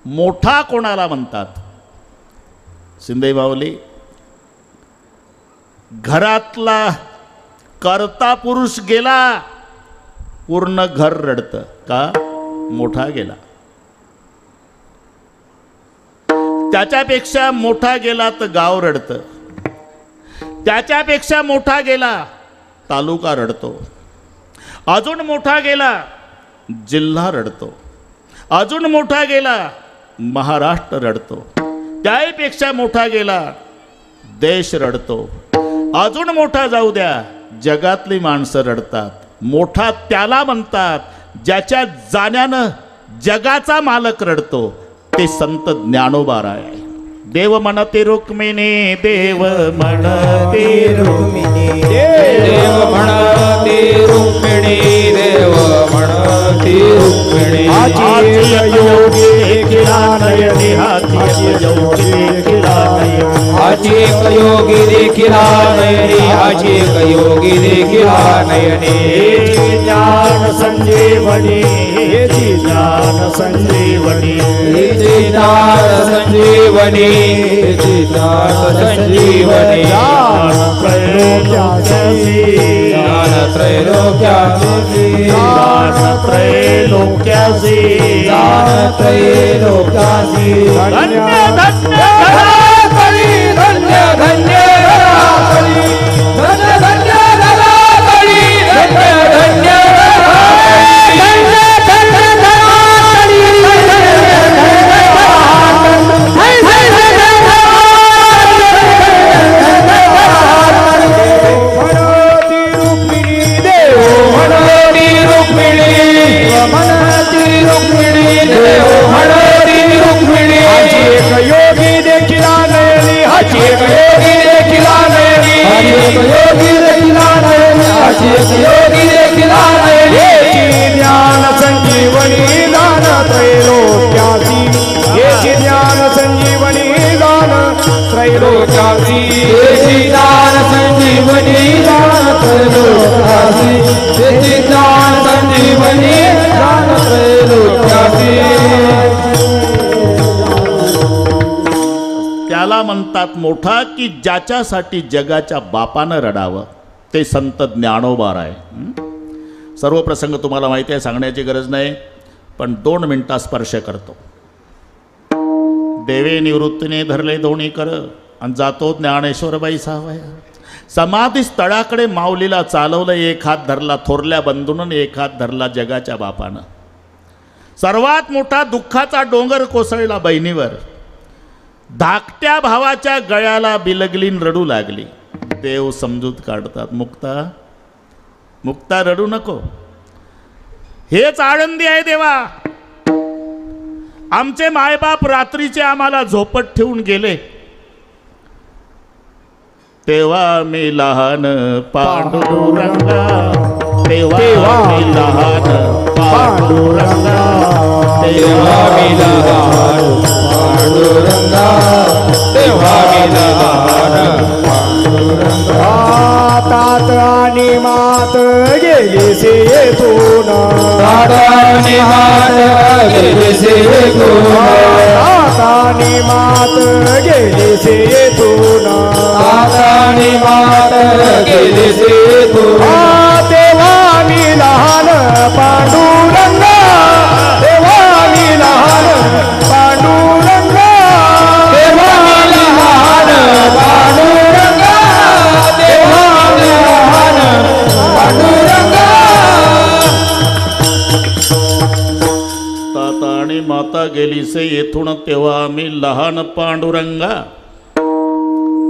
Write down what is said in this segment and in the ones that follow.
मोठा कोणाला म्हणतात? शिंदे माऊली, घरातला कर्ता पुरुष गेला पूर्ण घर रडतं का? मोठा गेला. त्याच्यापेक्षा मोठा गेला तर गाव रडतं, त्याच्यापेक्षा मोठा गेला तालुका रडतो, अजून मोठा गेला जिल्हा रडतो, अजून मोठा गेला महाराष्ट्र रडतो, त्यापेक्षा मोठा गेला देश रडतो, अजून मोठा जाऊ द्या जगातली माणसं रडतात. मोठा त्याला म्हणतात ज्याच्या जाण्यानं जगाचा मालक रडतो, ते संत ज्ञानोबा आहे. देव म्हणते रुक्मिणी, देव म्हणते रुक्मिणी, देव म्हणते रुक्मिणी, देव म्हणते रुक्मिणी. हाती योगी देखिला नयनी, हाती योगी देखिला नयनी, हाची एक योगी देखिला नयनी, हाची एक योगी देखिला नयनी. ज्ञान संजीवनी, ज्ञान संजीवनी, ज्ञान संजीवनी, ज्ञान संजीवनी. ज्ञान त्रैलोक्यासी, ज्ञान त्रैलोक्यासी, ज्ञान त्रैलोक्यासी, ज्ञान त्रैलोक्यासी. धन्य धन्य धन्य धन्य धरातली, धन्य धन्य धरातली, धन्य धन्य ज्ञान संजीवनी दान त्रैलोक्यासी, ज्ञान संजीवनी दान त्रैलोक्यासी, ज्ञान संजीवनी दान त्रैलोक्यासी, ज्ञान संजीवनी दान त्रैलोक्यासी. त्याला म्हणतात मोठा की ज्याच्यासाठी जगाच्या बापानं रडावं, ते संत ज्ञानोबा आहे. सर्व प्रसंग तुम्हाला माहिती आहे, सांगण्याची गरज नाही, पण 2 मिनिटात स्पर्श करतो. देवे निवृत्तीने धरले दोन्ही कर आणि जातो ज्ञानेश्वरबाई सावया. समाधी स्थळाकडे माऊलीला चालवलं, एक हात धरला थोरल्या बंधून, एक हात धरला जगाच्या बापानं. सर्वात मोठा दुःखाचा डोंगर कोसळला बहिणीवर. धाकट्या भावाच्या गळ्याला बिलगलीन रडू लागली. देव समजूत काढतात, मुक्ता मुक्ता रडू नको, हेच आनंदी आहे देवा. आमचे मायबाप रात्रीचे आम्हाला झोपट ठेवून गेले, तेव्हा मी लहान पांडुरंगा, तेव्हा मी लहान पांडुरंगा, तेव्हा मी लहान पांडुरंगा, तेव्हा मी लहान पांडुरंगा. तात आणि मात गेली से येथून, तात आणि मात गेली से येथून, तात आणि मात गेली से येथून, तात आणि मात गेली से येथून. तेव्हा मी लहान पांडुरंगा, तेव्हा मी लहान पांडुरंगा, तेव्हा मी लहान पांडुरंगा, तेव्हा मी लहान पांडुरंगा. ताता आणि माता गेली से येथून, तेव्हा मी लहान पांडुरंगा.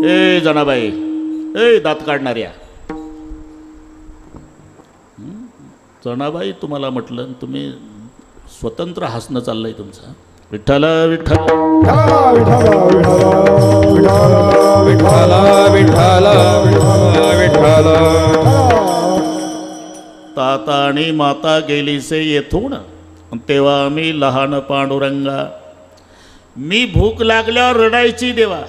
ए जनाबाई, ए दात काढणाऱ्या जनाबाई, तुम्हाला म्हटलं तुम्ही स्वतंत्र हसणं चाललंय तुमचं. विठ्ठल विठ्ठल विठ्ठल विठ्ठल विठ्ठल. ताता आणि माता गेली से येथून, तेव्हा मी लहान पांडुरंगा. मी भूक लागल्यावर रडायची देवा,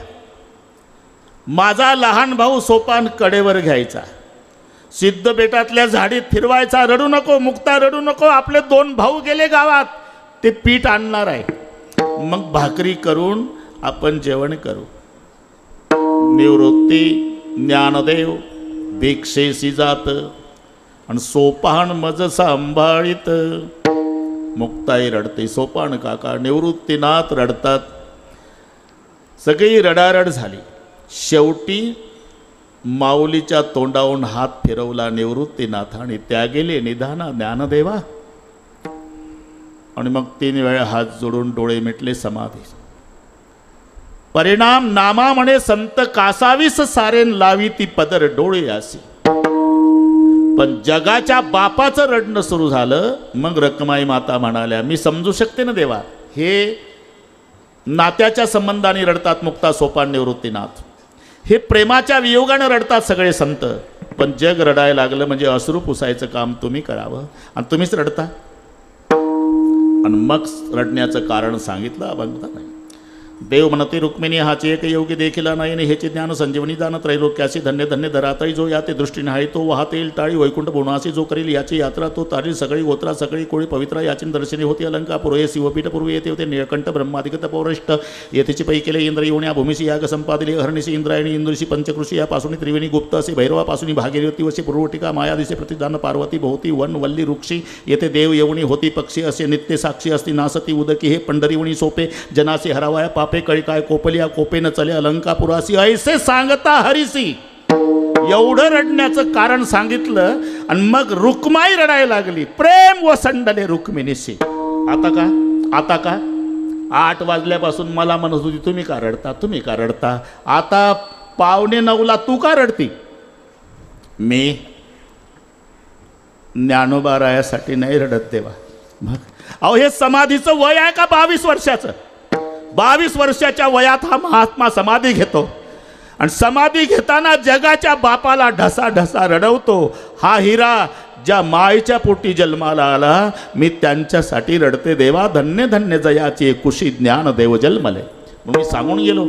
माझा लहान भाऊ सोपान कडेवर घ्यायचा, सिद्ध बेटातल्या झाडीत फिरवायचा. रडू नको मुक्ता, रडू नको, आपले 2 भाऊ गेले गावात, ते पीठ आणणार आहे. मग भाकरी करून आपण जेवण करू. निवृत्ती ज्ञानदेव भिक्षेसी जात आणि सोपान मज सांभाळीत. मुक्ताई रडते, सोपान काका निवृत्तीनाथ रडतात. सगळी रडारड झाली. शेवटी माऊलीच्या तोंडावरून हात फिरवला निवृत्तीनाथ आणि त्या गेले निधाना ज्ञानदेवा. आणि मग 3 वेळा हात जोडून डोळे मिटले समाधी. परिणाम नामा म्हणे संत कासावीस सारेन लावी ती पदर डोळे असे. पण जगाच्या बापाचं रडणं सुरू झालं. मग रखमाई माता म्हणाल्या मी समजू शकते ना देवा, हे नात्याच्या संबंधाने रडतात मुक्ता सोपान निवृत्तीनाथ, हे प्रेमाच्या वियोगानं रडतात सगळे संत. पण जग रडायला लागलं म्हणजे अश्रू पुसायचं काम तुम्ही करावं आणि तुम्हीच रडता. आणि मग रडण्याचं कारण सांगितलं अभंगता नाही. देव म्हणते रुक्मिणी हाचे एक योगी देखील नाही आणि ह्याचे ज्ञान संजीवनी दान त्रैलोक्याशी धन्य धन्य धराताई. जो या ते दृष्टीने आहे तो वाहते येईल टाळी वैकुंठ भुवनाशी. जो करील याची यात्रा तो तारील सगळी गोत्रा सगळी कोळी पवित्रा. याची दर्शने होती अलंकापूर हे शिवपीठ पूर्वी येते होते निळकंठ ब्रह्माधिक तपोवरिष्ठ. येथेची पै केले इंद्र येऊन या भूमीशी याग संपादिले हरणीशी इंद्रायणी इंद्रशी पंचकृषी यापासून त्रिवेणी गुप्त असे भैरवापासून भागीरथी वशी पूर्वटिका माया दिसे प्रतिदान पार्वती भोवती वन वल्ली वृक्षी. येथे देव येऊनी होती पक्षी असे नित्य साक्षी असती नासती उदकी. हे पंढरीवणी सोपे जनासी हरावाया पापे कळी काय कोपलिया कोपे न चले अलंकापुरासी. ऐसे सांगता हरिसी. एवढं रडण्याचं कारण सांगितलं आणि मग रुक्माई रडायला लागली. प्रेम वसंडले रुक्मिणीशी. आता का 8 वाजल्यापासून मला म्हणत होती तुम्ही का रडता तुम्ही का रडता. आता 8:45 तू का रडती. मी ज्ञानोबा रायासाठी नाही रडत देवा. मग अहो हे समाधीचं वय आहे का 22 वर्षाचं. 22 वर्षाच्या वयात हा महात्मा समाधी घेतो आणि समाधी घेताना जगाच्या बापाला ढसा ढसा रडवतो. हा हिरा ज्या मायेच्या पोटी जन्माला आला मी त्यांच्यासाठी रडते देवा. धन्य धन्य जयाचे कुशी ज्ञान देव जन्मले. मग मी सांगून गेलो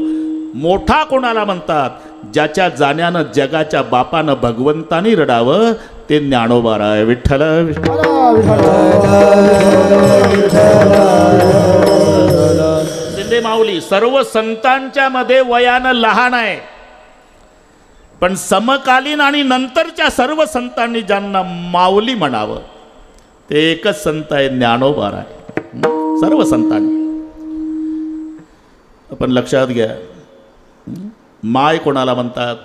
मोठा कोणाला म्हणतात, ज्याच्या जाण्यानं जगाच्या बापानं भगवंतानी रडावं ते ज्ञानोबा राय. विठ्ठल शिंदे माऊली सर्व संतांच्या मध्ये वयानं लहान आहे, पण समकालीन आणि नंतरच्या सर्व संतांनी ज्यांना माऊली म्हणावं ते एकच संत आहे ज्ञानोबा राय. सर्व संतांनी आपण लक्षात घ्या. माय कोणाला म्हणतात.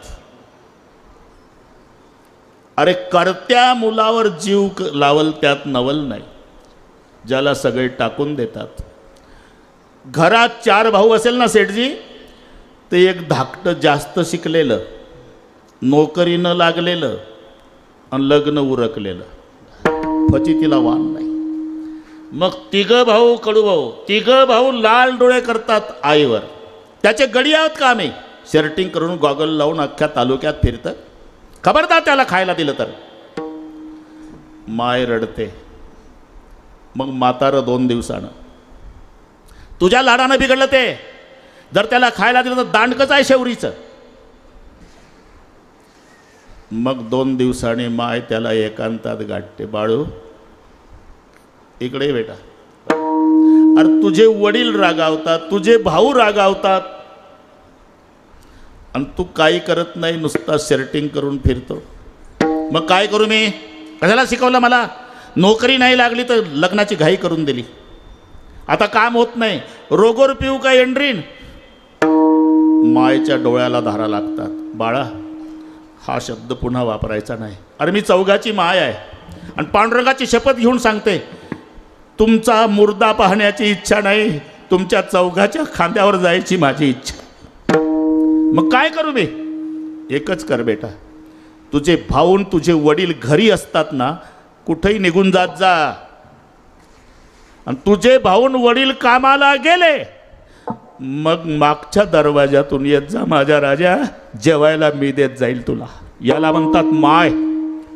अरे करत्या मुलावर जीव लावल त्यात नवल नाही. ज्याला सगळे टाकून देतात. घरात 4 भाऊ असेल ना सेठजी, ते एक धाकटं जास्त शिकलेलं नोकरीनं लागलेलं आणि लग्न उरकलेलं फजितीला वाण नाही. मग 3 भाऊ कडूभाऊ 3 भाऊ लाल डोळे करतात आईवर. त्याचे गडियात काम आहे. शर्टिंग करून गॉगल लावून अख्ख्या तालुक्यात फिरतं. खबरदार त्याला खायला दिलं तर. माय रडते. मग म्हातारं 2 दिवसानं. तुझ्या लाडानं बिघडलं ते. जर त्याला खायला दिलं तर दांडकच आहे शेवरीचं. मग 2 दिवसांनी माय त्याला एकांतात गाठते. बाळू इकडे बेटा. अरे तुझे वडील रागावतात, तुझे भाऊ रागावतात आणि तू काही करत नाही, नुसता शर्टिंग करून फिरतो. मग काय करू मी. कशाला शिकवलं मला. नोकरी नाही लागली तर लग्नाची घाई करून दिली. आता काम होत नाही. रोगोर पिऊ का एंड्रीन. मायच्या डोळ्याला धारा लागतात. बाळा हा शब्द पुन्हा वापरायचा नाही. अरे मी चौघाची माय आहे आणि पांडुरंगाची शपथ घेऊन सांगते, तुमचा मुर्दा पाहण्याची इच्छा नाही, तुमच्या चौघाच्या खांद्यावर जायची माझी इच्छा. मग काय करू मी. एकच कर बेटा. तुझे भाऊन तुझे वडील घरी असतात ना, कुठेही निघून जात जा. आणि तुझे भाऊन वडील कामाला गेले मग मागच्या दरवाजातून येत जा माझ्या राजा. जेवायला मी देत जाईल तुला. याला म्हणतात माय.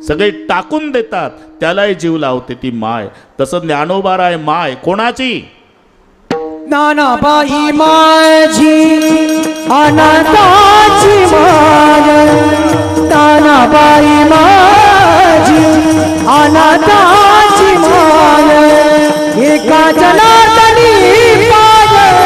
सगळे टाकून देतात त्यालाही जीव लावते ती माय. तसं ज्ञानोबा राय माय कोणाची. ज्ञानाबाई माझी अनाथाची माय. ज्ञानाबाई माझी अनाथाची माय. एका जनार्दनी पाय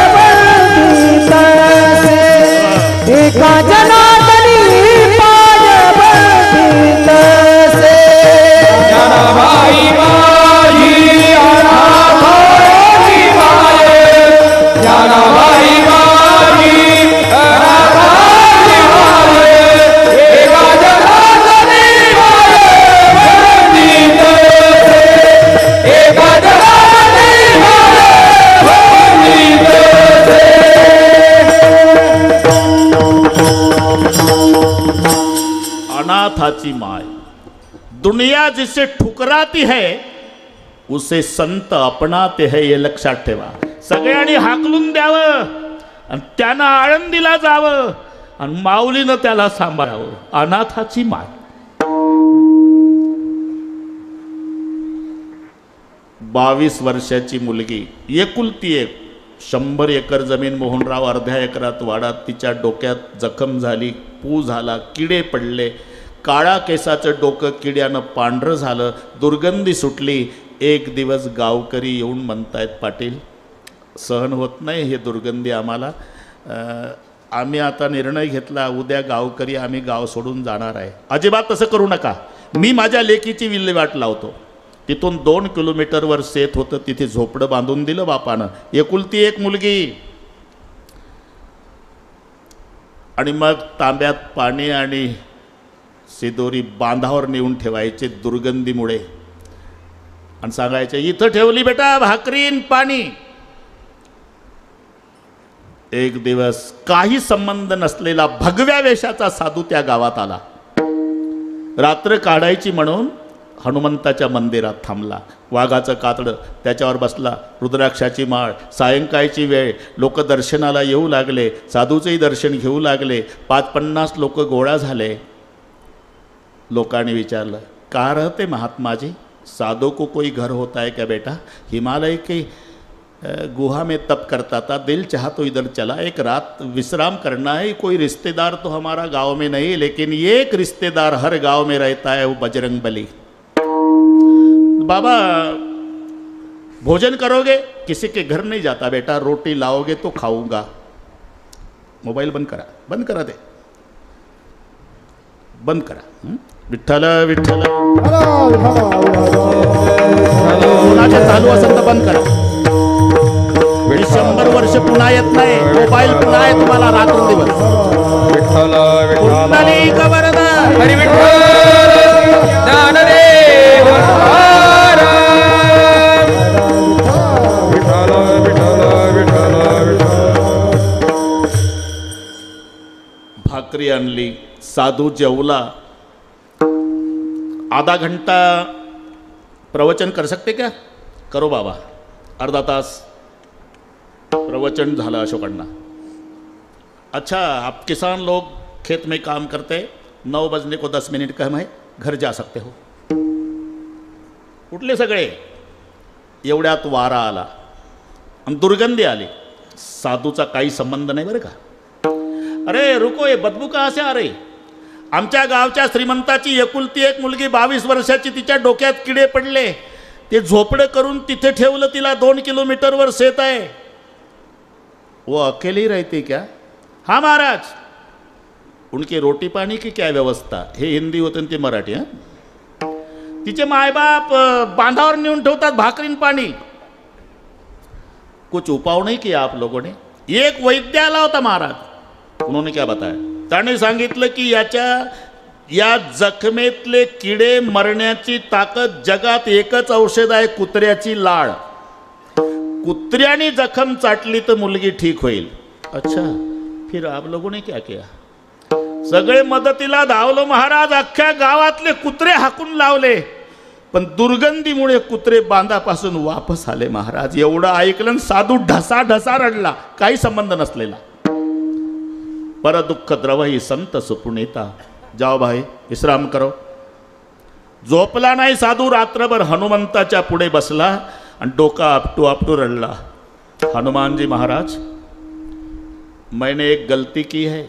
दुनिया जिसे ठुकराती है उसे संत अपनाते है, हे लक्षात ठेवा. सगळ्यांनी हाकलून द्यावं आणि त्यानं आळंदीला जावं आणि माऊलीनं त्याला सांभाळावं. अनाथाची माय. 22 वर्षाची मुलगी, एकुलती एक, 100 एकर जमीन मोहनराव अर्ध्या एकरात वाडात. तिच्या डोक्यात जखम झाली, पू झाला, किडे पडले, काळा केसाचं डोकं किड्यानं पांढरं झालं, दुर्गंधी सुटली. एक दिवस गावकरी येऊन म्हणतायत, पाटील सहन होत नाही हे दुर्गंधी आम्हाला, आम्ही आता निर्णय घेतला, उद्या गावकरी आम्ही गाव सोडून जाणार आहे. अजिबात तसं करू नका, मी माझ्या लेकीची विल्हेवाट लावतो. तिथून 2 किलोमीटरवर शेत होतं, तिथे झोपडं बांधून दिलं बापानं. एकुलती एक मुलगी. आणि मग तांब्यात पाणी आणि सिदोरी बांधावर नेऊन ठेवायचे दुर्गंधीमुळे आणि सांगायचे, इथं ठेवली बेटा भाकरीन पाणी. एक दिवस काही संबंध नसलेला भगव्या वेशाचा साधू त्या गावात आला. रात्र काढायची म्हणून हनुमंताच्या मंदिरात थांबला. वाघाचं कातडं त्याच्यावर बसला, रुद्राक्षाची माळ. सायंकाळची वेळ, लोक दर्शनाला येऊ लागले, साधूचेही दर्शन घेऊ लागले. 50-50 लोक गोळा झाले. लोकांनी विचारलं, का रहते महात्मा जी, साधु को कोई घर होता है क्या बेटा? हिमालय के गुहा में तप करता था, दिल चाहा तो इधर चला, एक रात विश्राम करना है. कोई रिश्तेदार तो हमारा गांव में नहीं, लेकिन एक रिश्तेदार हर गांव में रहता है, वो बजरंग बली. बाबा भोजन करोगे? किसी के घर नहीं जाता बेटा, रोटी लाओगे तो खाऊंगा. मोबाईल बंद करा ते बंद करा. विठ्ठल विठ्ठल कोणाचे चालू असेल तर बंद करा. 100 वर्ष पुन्हा येत नाही, मोबाईल पुन्हा आहे तुम्हाला रात्र दिवस. विठ्ठल कुंडली कवरदा हरी विठ्ठल ज्ञानदेव विठ्ठल विठ्ठल विठ्ठल विठ्ठल. भाकरी आणली, साधू जेवला. आधा घंटा प्रवचन कर सकते क्या? करो बाबा. अर्धा तास प्रवचन झालं अशोकांना. अच्छा, आप किसान लोग खेत में काम करते, 9 बजने को 10 मिनट कम है, घर जा सकते हो. उठले सगळे. एवढ्यात वारा आला आणि दुर्गंधी आली. साधूचा काही संबंध नाही बरं का. अरे रुको, ये बदबू कहाँ से आ रही? आमच्या गावच्या श्रीमंताची एकुलती एक मुलगी 22 वर्षाची, तिच्या डोक्यात किडे पडले, ते झोपडं करून तिथे ठेवलं तिला. 2 किलोमीटरवर शेत आहे. वो अकेली रहती क्या? हाँ महाराज. उनकी रोटी पाणी की क्या व्यवस्था? हे हिंदी होतं ते मराठी. हां, तिचे मायबाप बांधावर नेऊन ठेवतात भाकरीन पाणी. कुछ उपाय नहीं किया आप लोगों ने? एक वैद्य आला होता महाराज. उन्होंने क्या बताया? त्याने सांगितलं की या जखमेतले किडे मरण्याची ताकद जगात एकच औषध आहे, कुत्र्याची लाळ. कुत्र्याने जखम चाटली तर मुलगी ठीक होईल. अच्छा, फिर आप लोगों ने क्या किया? सगळे मदतीला धावलो महाराज. अख्ख्या गावातले कुत्रे हाकून लावले, पण दुर्गंधीमुळे कुत्रे बांधापासून वापस आले महाराज. एवढं ऐकलं साधू ढसा ढसा रडला. काही संबंध नसलेला. पर दुःख द्रवही संत सुपुनीता. जाओ भाई, विश्राम करो. झोपला नाही साधू. रात्रभर हनुमंताच्या पुढे बसला आणि डोका आपटू आपटू रडला. हनुमान जी महाराज, मैंने एक गलती की है.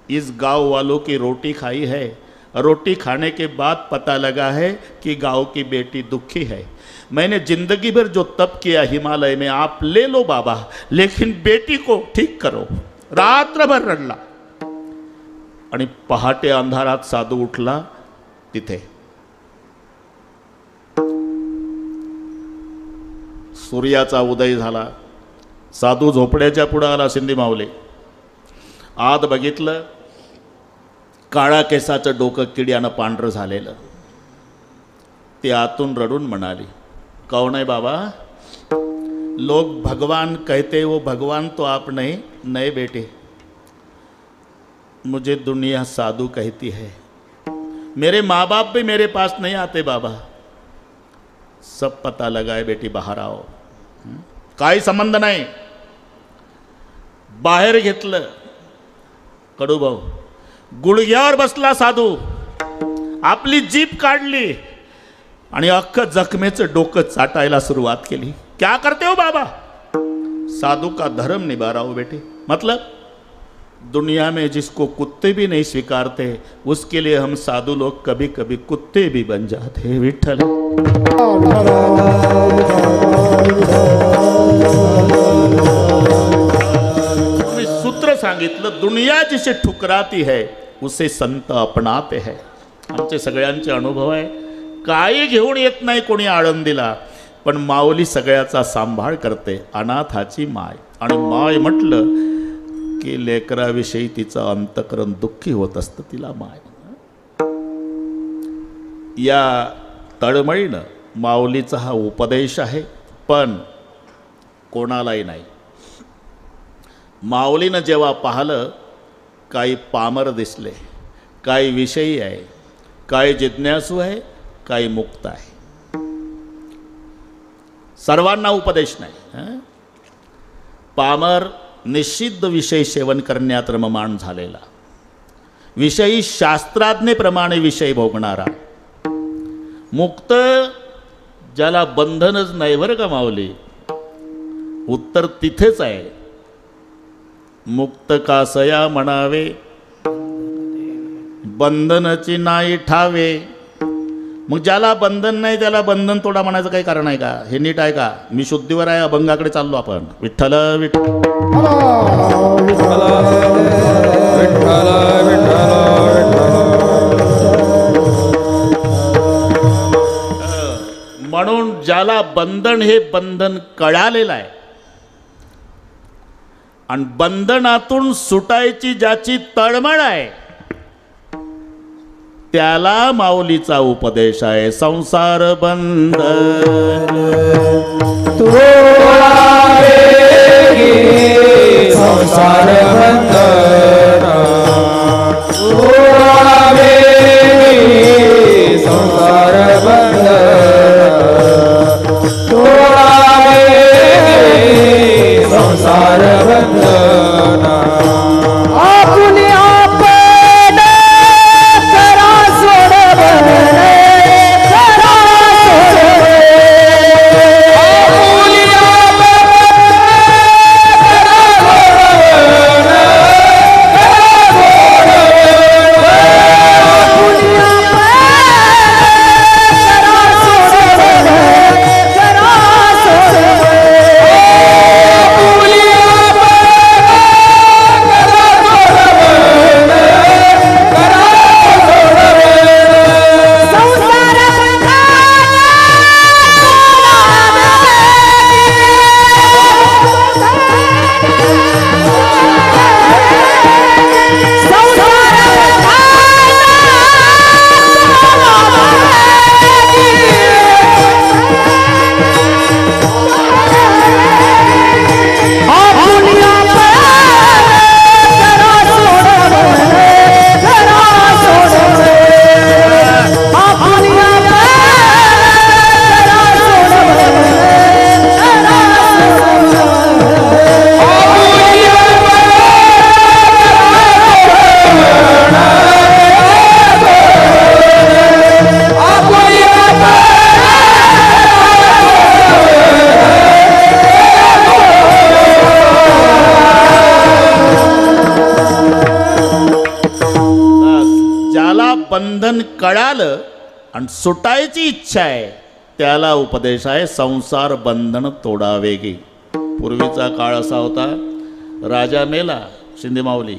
इस गांव वालों की रोटी खाई है. रोटी खाने के बाद पता लगा है कि गांव की बेटी दुखी है. मैंने जिंदगी भर जो तप किया हिमालय में, आप ले लो बाबा, लेकिन बेटी को ठीक करो. रात्रभर रडला. आणि पहाटे अंधारात साधू उठला. तिथे सूर्याचा उदय झाला. साधू झोपड्याच्या पुढे आला. सिंधी माऊली आत बघितलं. काळा केसाचं डोकं किड्यानं पांढरं झालेलं. ती आतून रडून म्हणाली, कौन है बाबा? लोग भगवान कहते, वो भगवान तो आप नहीं. नहीं बेटे, मुझे दुनिया साधु कहती है. मेरे माँ बाप भी मेरे पास नहीं आते बाबा, सब पता लगाए बेटी बाहेर आओ. काही संबंध नाही. बाहेर घेतलं. कडूभाऊ गुडघ्यावर बसला साधू, आपली जीभ काढली आणि अख्खं जखमेचं डोकं चाटायला सुरुवात केली. क्या करते हो बाबा? साधू का धर्म निभा रहा हूं बेटे. मतलब दुनिया में जिसको कुत्ते भी नहीं स्वीकारते उसके लिए हम साधु लोग कभी कभी कुत्ते भी बन जाते हैं. विठ्ठल मी सूत्र सांगितलं, दुनिया जिसे ठुकराती है उसे संत अपनाते हैं. आमचे सगळ्यांचे अनुभव आहे. काही घेऊन येत नाही कोणी आळंदीला, पण माऊली सगळ्याचा सांभाळ करते. अनाथाची माय. आणि माय म्हटलं की लेकराविषयी तिचं अंतकरण दुःखी होत असतं. तिला माय. या तळमळीनं माऊलीचा हा उपदेश आहे, पण कोणालाही नाही. माऊलीनं जेव्हा पाहिलं, काही पामर दिसले, काही विषयी आहे, काही जिज्ञासू आहे, काही मुक्त आहे. सर्वांना उपदेश नाही. पामर निषिद्ध विषय सेवन करण्यात रममाण झालेला, विषयी शास्त्राज्ञेप्रमाणे विषय भोगणारा. मुक्त ज्याला बंधनच नाही बरं का माऊली, उत्तर तिथेच आहे. मुक्त कासया म्हणावे, बंधनची नाही ठावे. मग ज्याला बंधन नाही त्याला बंधन तोडा म्हणायचं काही कारण आहे का? हे नीट आहे का? मी शुद्धीवर आहे, अभंगाकडे चाललो आपण. विठ्ठल विठ्ठल म्हणून ज्याला बंधन हे बंधन कळालेलं आहे आणि बंधनातून सुटायची ज्याची तळमळ आहे त्याला माऊलीचा उपदेश आहे. संसार बंधन तोडावे गे, संसार बंधन तोडावे गे, संसार बंधन तोडावे गे, संसार बंधन. आपुनी आपण करा सोडवणे, करा सोडवणे. आपुनी आपण करा सोडवणे, करा सोडवणे. आपुनी आपण करा सोडवणे, करा सोडवणे. बंधन कळालं आणि सुटायची इच्छा आहे त्याला उपदेश आहे संसार बंधन तोडावेगी. पूर्वीचा काळ असा होता, राजा मेला शिंदे माऊली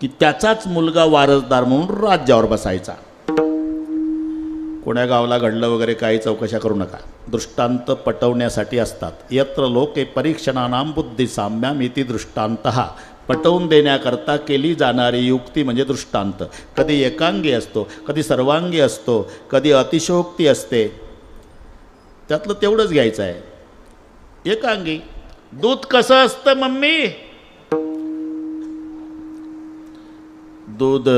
की त्याचाच मुलगा वारसदार म्हणून राज्यावर बसायचा. कोण्या गावाला घडलं वगैरे काही चौकशा करू नका, दृष्टांत पटवण्यासाठी असतात. यत्र लोके परीक्षणानाम बुद्धी साम्यामिती दृष्टांतः. पटवून देण्याकरता केली जाणारी युक्ती म्हणजे दृष्टांत. कधी एकांगी असतो, कधी सर्वांगी असतो, कधी अतिशयोक्ती असते. त्यातलं तेवढंच घ्यायचं आहे. एकांगी दूध कसं असतं मम्मी? दूध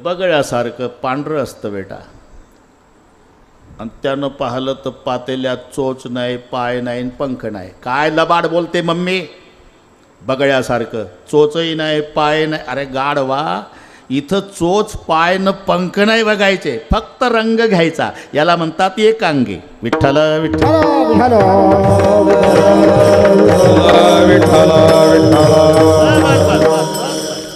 बगळ्यासारखं पांढरं असतं बेटा. आणि त्यानं पाहिलं तर पातेल्यात चोच नाही, पाय नाही, पंख नाही. काय लबाड बोलते मम्मी, बगड्यासारखं. चोचही नाही, पाय नाही. अरे गाढवा, इथं चोच, पाय न पंख नाही बघायचे, फक्त रंग घ्यायचा. याला म्हणतात एकांगी. विठ्ठल विठ्ठल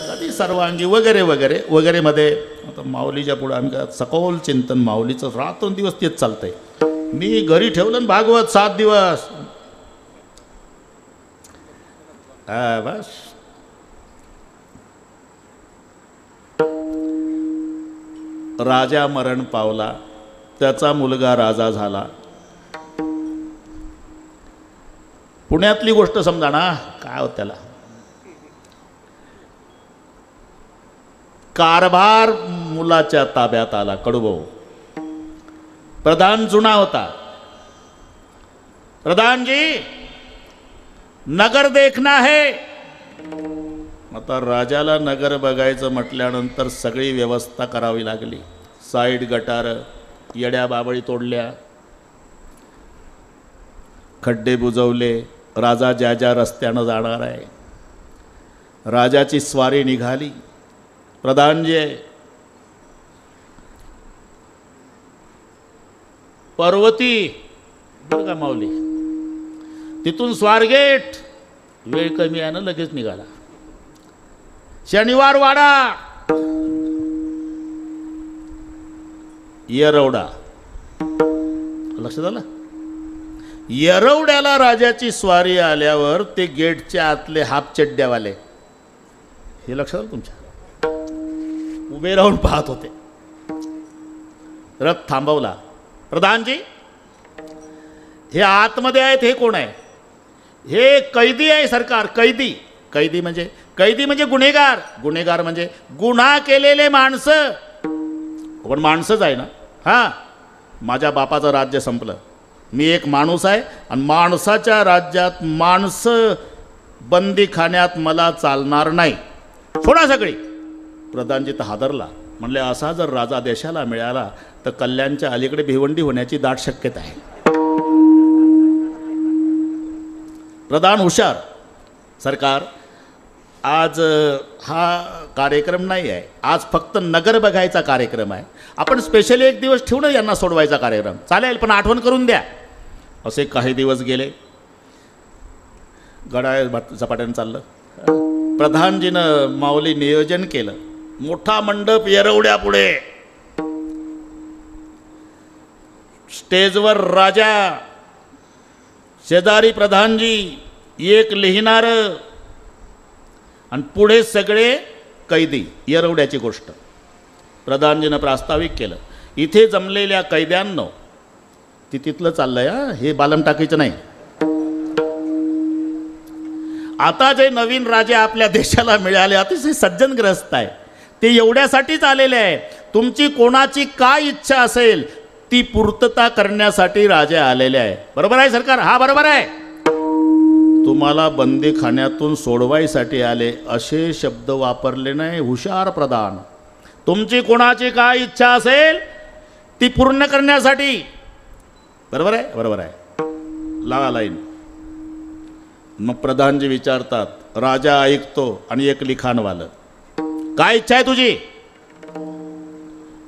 कधी सर्वांगी वगैरे वगैरे वगैरे मध्ये. आता माऊलीच्या पुढे आम्ही काय सखोल चिंतन माऊलीचं रात्रंदिवस तेच चालतंय. मी घरी ठेवलं ना भागवत 7 दिवस. बस राजा मरण पावला, त्याचा मुलगा राजा झाला. पुण्यातली गोष्ट समजा ना, काय होत त्याला. कारभार मुलाच्या ताब्यात आला. कडूभाऊ प्रधान जुना होता. प्रधानजी नगर देखना है. आता राजाला नगर बघायचं म्हटल्यानंतर सगळी व्यवस्था करावी लागली. साईड गटार, येड्या बाबळी तोडल्या, खड्डे बुजवले. राजा ज्या ज्या रस्त्यानं जाणार आहे, राजाची स्वारी निघाली. प्रधानजी पर्वती बरं का माऊली, तिथून स्वारगेट. वेळ कमी आहे ना, लगेच निघाला. शनिवार वाडा, येरवडा. लक्षात आलं. येरवड्याला राजाची स्वारी आल्यावर ते गेटच्या आतले हाफ चड्ड्यावाले, हे लक्षात आलं तुमच्या, उभे राहून पाहत होते. रथ थांबवला. प्रधानजी हे आतमध्ये आहेत, हे कोण आहे? हे कैदी आहे सरकार. कैदी. कैदी म्हणजे गुन्हेगार. गुन्हेगार म्हणजे गुन्हा केलेले माणसं. पण माणसंच आहे ना. हां, माझ्या बापाचं राज्य संपलं. मी एक माणूस आहे आणि माणसाच्या राज्यात माणसं बंदीखान्यात मला चालणार नाही. सोडा सगळी. प्रधानजी तर हादरला. म्हणले असा जर राजा देशाला मिळाला तर कल्याणच्या अलीकडे भिवंडी होण्याची दाट शक्यता आहे. प्रधान हुशार. सरकार आज हा कार्यक्रम नाही आहे, आज फक्त नगर बघायचा कार्यक्रम आहे. आपण स्पेशली एक दिवस ठेवून यांना सोडवायचा कार्यक्रम. चालेल, पण आठवण करून द्या. असे काही दिवस गेले. गडाळ झपाट्यानं चाललं. प्रधानजीनं माऊली नियोजन केलं. मोठा मंडप येरवड्या पुढे. स्टेजवर राजा, शेजारी प्रधानजी, एक लिहिणार आणि पुढे सगळे कैदी. येरवड्याची गोष्ट प्रधानजीनं प्रास्ताविक केलं. इथे जमलेल्या कैद्यांनो, ती तिथलं चाललंय हा, हे बालम टाकायचं नाही. आता जे नवीन राजे आपल्या देशाला मिळाले, अतिशय सज्जनग्रस्त आहे, ते एवढ्यासाठीच आलेले आहे. तुमची कोणाची काय इच्छा असेल ती पूर्तता करण्यासाठी राजे आलेले आहे. बरोबर आहे सरकार? हा बरोबर आहे. तुम्हाला बंदीखान्यातून सोडवायसाठी आले असे शब्द वापरले नाही. हुशार प्रधान. तुमची कोणाची काय इच्छा असेल ती पूर्ण करण्यासाठी. बरोबर आहे? बरोबर आहे. लावा लाईन. मग प्रधानजी विचारतात, राजा ऐकतो आणि एक लिखाणवालं. काय इच्छा आहे तुझी?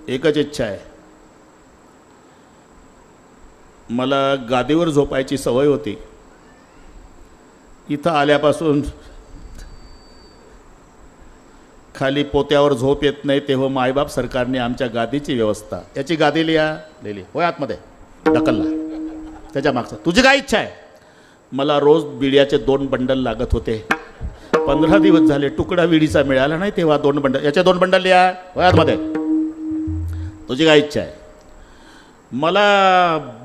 एकच इच्छा आहे, मला गादीवर झोपायची सवय होती. इथं आल्यापासून खाली पोत्यावर झोप येत नाही. तेव्हा मायबाप सरकारने आमच्या गादीची व्यवस्था, याची गादी लिहिली. होय आतमध्ये ढकलला. त्याच्या मागचा तुझी काय इच्छा आहे? मला रोज बिड्याचे 2 बंडल लागत होते. 15 दिवस झाले तुकडा विडीचा मिळाला नाही, तेव्हा 2 बंडल, याचे 2 बंडल लिहा. होय आतमध्ये. तुझी काय इच्छा आहे? मला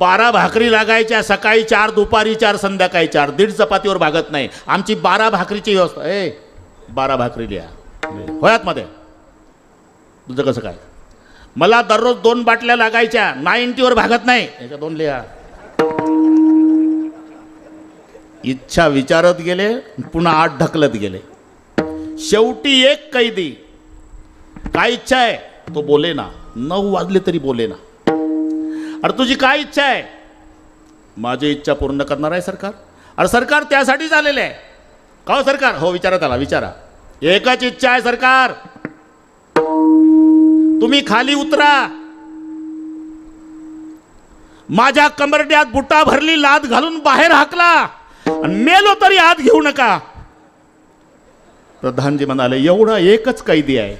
12 भाकरी लागायच्या. सकाळी 4, दुपारी 4, संध्याकाळी 4. 1.5 चपातीवर भागत नाही. आमची 12 भाकरीची व्यवस्था. 12 भाकरी लिहा. होय आतमध्ये. तुझं कसं काय? मला दररोज 2 बाटल्या लागायच्या. 90वर भागत नाही. याच्या 2 लिहा. इच्छा विचारत गेले, पुन्हा 8 ढकलत गेले. शेवटी एक कैदी, काय इच्छा आहे? तो बोले ना. 9 वाजले तरी बोले ना. अरे तुझी काय इच्छा आहे? माझी इच्छा पूर्ण करणार आहे सरकार. अरे सरकार त्यासाठीच आलेलं आहे का हो सरकार? हो विचारा त्याला, विचारा. एकच इच्छा आहे सरकार, तुम्ही खाली उतरा. माझ्या कंबरड्यात बुटा भरली लाद घालून बाहेर हाकला आणि मेलो तरी आत घेऊ नका. प्रधानजी म्हणाले एवढा एकच कैदी आहे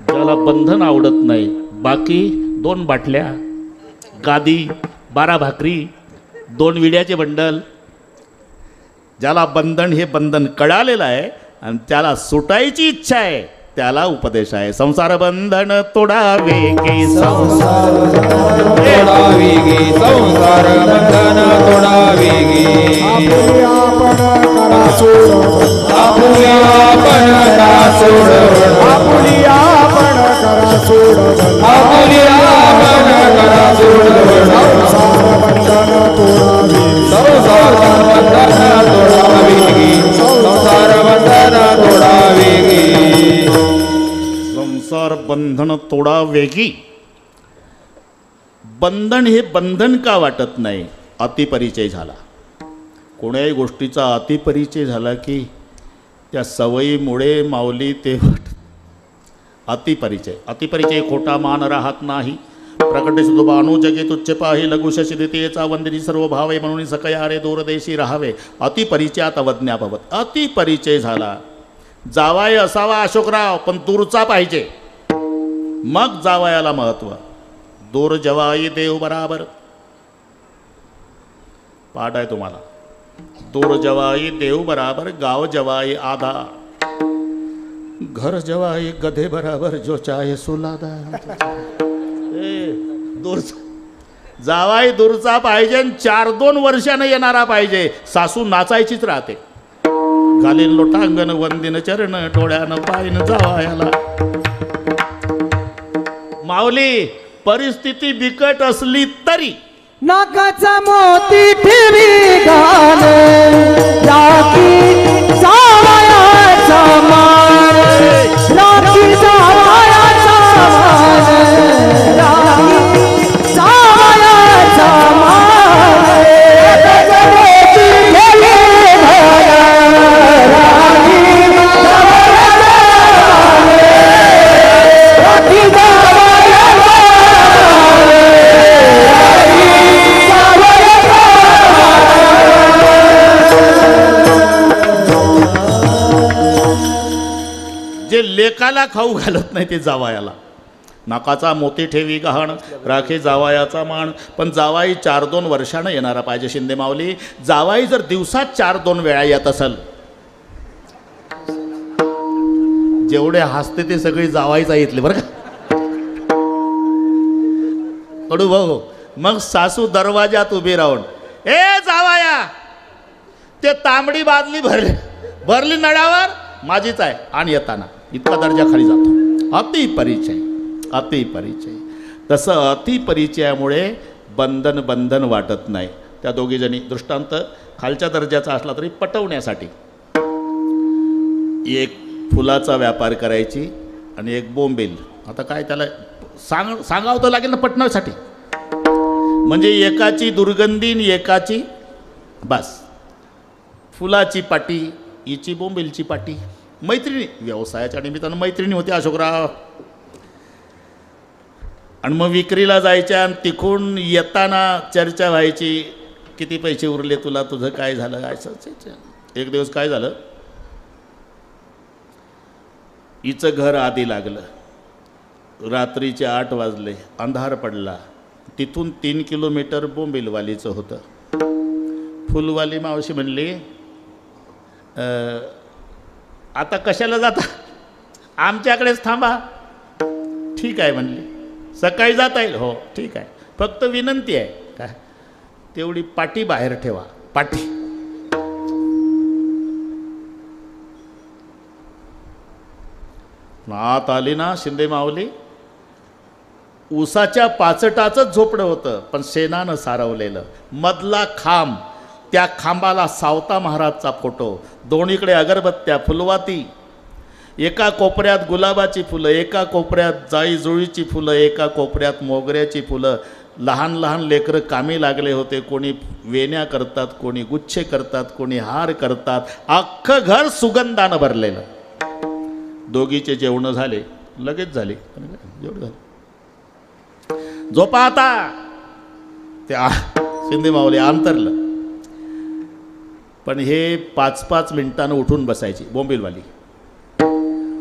ज्याला बंधन आवडत नाही. बाकी 2 बाटल्या, गादी, 12 भाकरी, 2 विड्याचे बंडल. ज्याला बंधन हे बंधन कळालेलं आहे आणि त्याला सुटायची इच्छा आहे त्याला उपदेश आहे. संसार बंधन तोडावे गे, संसार तोडावे गे, संसार बंधन तोडावे गे. आपुले आपण करा सोड, आपुले आपण करा सोड, आपुले आपण करा सोड, आपुले आपण करा सोड. संसार बंधन तोडावे, संसार बंधन तोडावे गे, संसार बंधन तोडावे गे. संसार बंधन तोडावे गी. बंधन हे बंधन का वाटत नाही? अतिपरिचय झाला. कोण्याही गोष्टीचा अतिपरिचय झाला की त्या सवयीमुळे माऊली ते अतिपरिचय. अतिपरिचय खोटा मान राहत नाही. प्रकटे सुदुबानो जगे तुच्छ पाही, लघु शशी देतेचा वंदिनी सर्व भावे, म्हणून सकया रे दूरदेशी राहावे. अतिपरिचयात अवज्ञा भवत. अतिपरिचय झाला. जावाय असावा अशोकराव, पण दूरचा पाहिजे, मग जावायाला महत्व. दूर जवाई देव बराबर. पाठ आहे तुम्हाला. दूर जवाई देव बराबर, गाव जवाई आधा, घर जवाई गधे बराबर, जो चाहे सुलादा. दूरचा जावाई दूरचा पाहिजे, 4-2 वर्षानं येणारा पाहिजे. सासू नाचायचीच राहते. घालीन लोटांगण वंदिन चरण, डोळ्यानं पायन जावायाला. माऊली परिस्थिती बिकट असली तरी नाकाचा मोती ठेवी घाल, राखी जावयाचा मान, राखी जावयाचा मान, राखी जावयाचा मान. नाकाचा मोती ठेवी घाल, राखी जावयाचा मान, राखी जावयाचा मान. जे लेकाला खाऊ घालत नाही ते जावायाला. नाकाचा मोती ठेवी गहाण, राखे जावायाचा मान. पण जावाई 4-2 वर्षानं येणारा पाहिजे. शिंदे माऊली, जावाई जर दिवसात 4-2 वेळा येत असेल, जेवढे हसते ते सगळी जावाईच ऐकले बरं का. कडू भाऊ, मग सासू दरवाजात उभी राहून, ए जावाया, ते तांबडी बादली भरली नळावर, माझीच आहे, आणि येताना इतका दर्जा खाली जातो. अतिपरिचय, अतिपरिचय. तसं अतिपरिचयामुळे बंधन वाटत नाही. त्या दोघीजणी दृष्टांत खालच्या दर्जाचा असला तरी पटवण्यासाठी. एक फुलाचा व्यापार करायची आणि एक बोंबील. आता काय त्याला सांगावं तर लागेल ना पटण्यासाठी. म्हणजे एकाची दुर्गंधी आणि एकाची बस फुलाची पाटी, हिची बोंबीलची पाटी. मैत्रिणी, व्यवसायाच्या निमित्तानं मैत्रिणी होती अशोकराव. आणि मग विक्रीला जायच्या आणि तिकडून येताना चर्चा व्हायची, किती पैसे उरले तुला, तुझं काय झालं, असं. एक दिवस काय झालं, हिचं घर आधी लागलं. रात्रीचे 8 वाजले, अंधार पडला. तिथून 3 किलोमीटर बोंबीलवालीचं होतं. फुलवाली मावशी म्हणली, आता कशाला जाता, आमच्याकडेच थांबा. ठीक आहे म्हणली, सकाळी जाता येईल. हो ठीक आहे, फक्त विनंती आहे काय, तेवढी पाटी बाहेर ठेवा. पाटी आत आली ना शिंदे माऊली. उसाच्या पाचटाचंच झोपडं होतं, पण शेणानं सारवलेलं. मधला खांब, त्या खांबाला सावता महाराजचा फोटो, दोन्हीकडे अगरबत्त्या, फुलवाती. एका कोपऱ्यात गुलाबाची फुलं, एका कोपऱ्यात जाई जुळीची फुलं, एका कोपऱ्यात मोगऱ्याची फुलं. लहान लहान लेकरं कामी लागले होते. कोणी वेण्या करतात, कोणी गुच्छे करतात, कोणी हार करतात. अख्खं घर सुगंधानं भरलेलं. दोघीचे जेवणं झाले, लगेच झाले. जेवण झाले. झोपा आता. ते शिंदे माऊली अंतरलं. पण हे 5-5 मिनिटानं उठून बसायची बोंबीलवाली.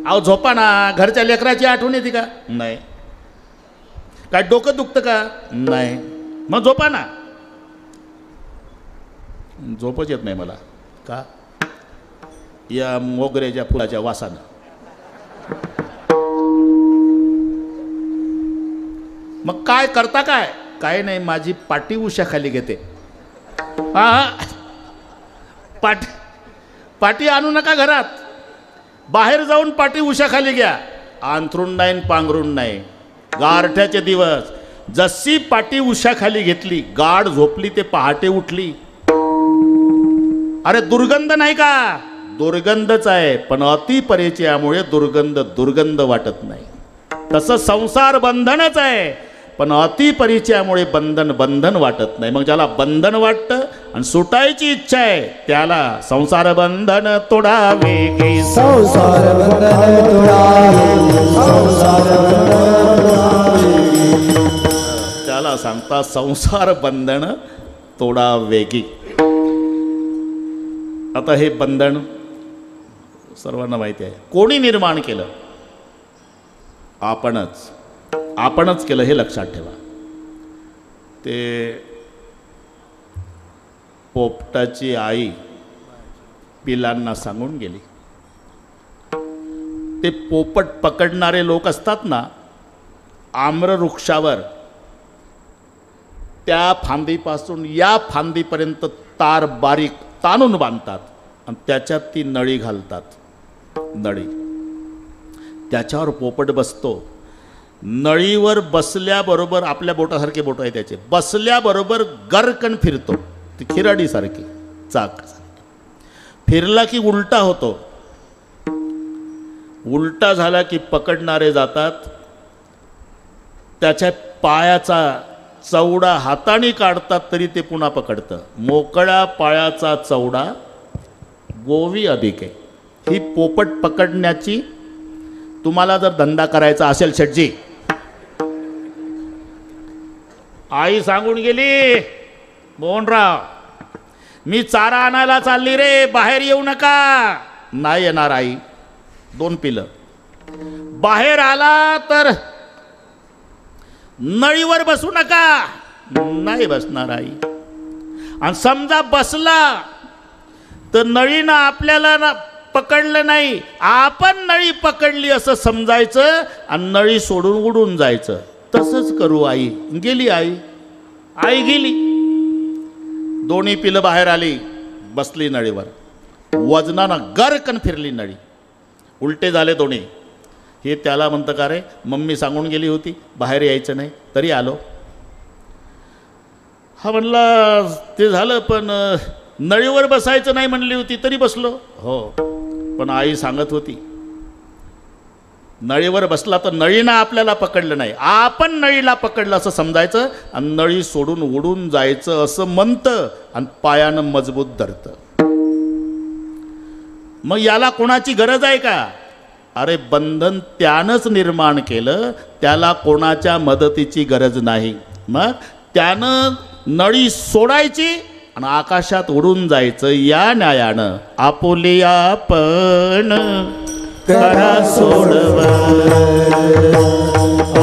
अहो झोपा ना, घरच्या लेकराची आठवण येते का? नाही. काय डोकं दुखतं का? नाही. मग झोपा ना. झोपच येत नाही मला. का? या मोगऱ्याच्या फुलाच्या वासानं. मग काय करता? काय नाही, माझी पाटी उशाखाली घेते. हा, पाटी आणू नका घरात. बाहेर जाऊन पाटी उशाखाली घ्या. अंथरूण नाही, पांघरून नाही. गारठ्याचे दिवस. जशी पाटी उशाखाली घेतली, गाढ झोपली ते पहाटे उठली. अरे दुर्गंध नाही का? दुर्गंधच आहे, पण अति परिचयामुळे दुर्गंध वाटत नाही. तसं संसार बंधनच आहे, पण अति परिचयामुळे बंधन वाटत नाही. मग ज्याला बंधन वाटतं आणि सुटायची इच्छा आहे, त्याला संसार बंधन तोडावे. संसार बंधन तोडावे, संसार बंधन तोडावे. त्याला सांगता संसार बंधन तोडावेगी. आता हे बंधन सर्वांना माहिती आहे. कोणी निर्माण केलं? आपणच केलं, हे लक्षात ठेवा. ते पोपटाची आई पिलांना सांगून गेली. ते पोपट पकडणारे लोक असतात ना, आम्रवृक्षावर त्या फांदीपासून या फांदीपर्यंत तार बारीक ताणून बांधतात आणि त्याच्यात ती नळी घालतात. नळी, त्याच्यावर पोपट बसतो. नळीवर बसल्याबरोबर, आपल्या बोटासारखे बोट आहे त्याचे, बसल्याबरोबर गरकन फिरतो. ती खिराडीसारखी चाक फिरला की उलटा होतो. उलटा झाला की पकडणारे जातात. त्याच्या पायाचा चवडा हाताने काढतात तरी ते पुन्हा पकडतं. मोकळ्या पायाचा चवडा गोवी अधिक आहे. ही पोपट पकडण्याची, तुम्हाला जर धंदा करायचा असेल शेटजी, आई सांगून गेली, मोहनराव मी चारा आणायला चालली रे, बाहेर येऊ नका. नाही येणार आई. 2 पिलं. बाहेर आला तर नळीवर बसू नका. नाही बसणार आई. आणि समजा बसला तर नळीनं आपल्याला ना पकडलं नाही, आपण नळी पकडली असं समजायचं आणि नळी सोडून उडून जायचं. तसंच करू आई. गेली आई. आई गेली. दोन्ही पिलं बाहेर आली, बसली नळीवर. वजनानं गरकन फिरली नळी. उलटे झाले दोन्ही. हे त्याला म्हणतं का रे, मम्मी सांगून गेली होती बाहेर यायचं नाही, तरी आलो. हा म्हणला ते झालं, पण नळीवर बसायचं नाही म्हणली होती तरी बसलो. हो, पण आई सांगत होती नळीवर बसला तर नळीनं आपल्याला पकडलं नाही, आपण नळीला पकडलं असं समजायचं आणि नळी सोडून उडून जायचं असं म्हणतं आणि पायानं मजबूत धरतं. मग याला कोणाची गरज आहे का? अरे बंधन त्यानंच निर्माण केलं, त्याला कोणाच्या मदतीची गरज नाही. मग त्यानं नळी सोडायची आणि आकाशात उडून जायचं. या न्यायानं आपुली आपण करा सोडव,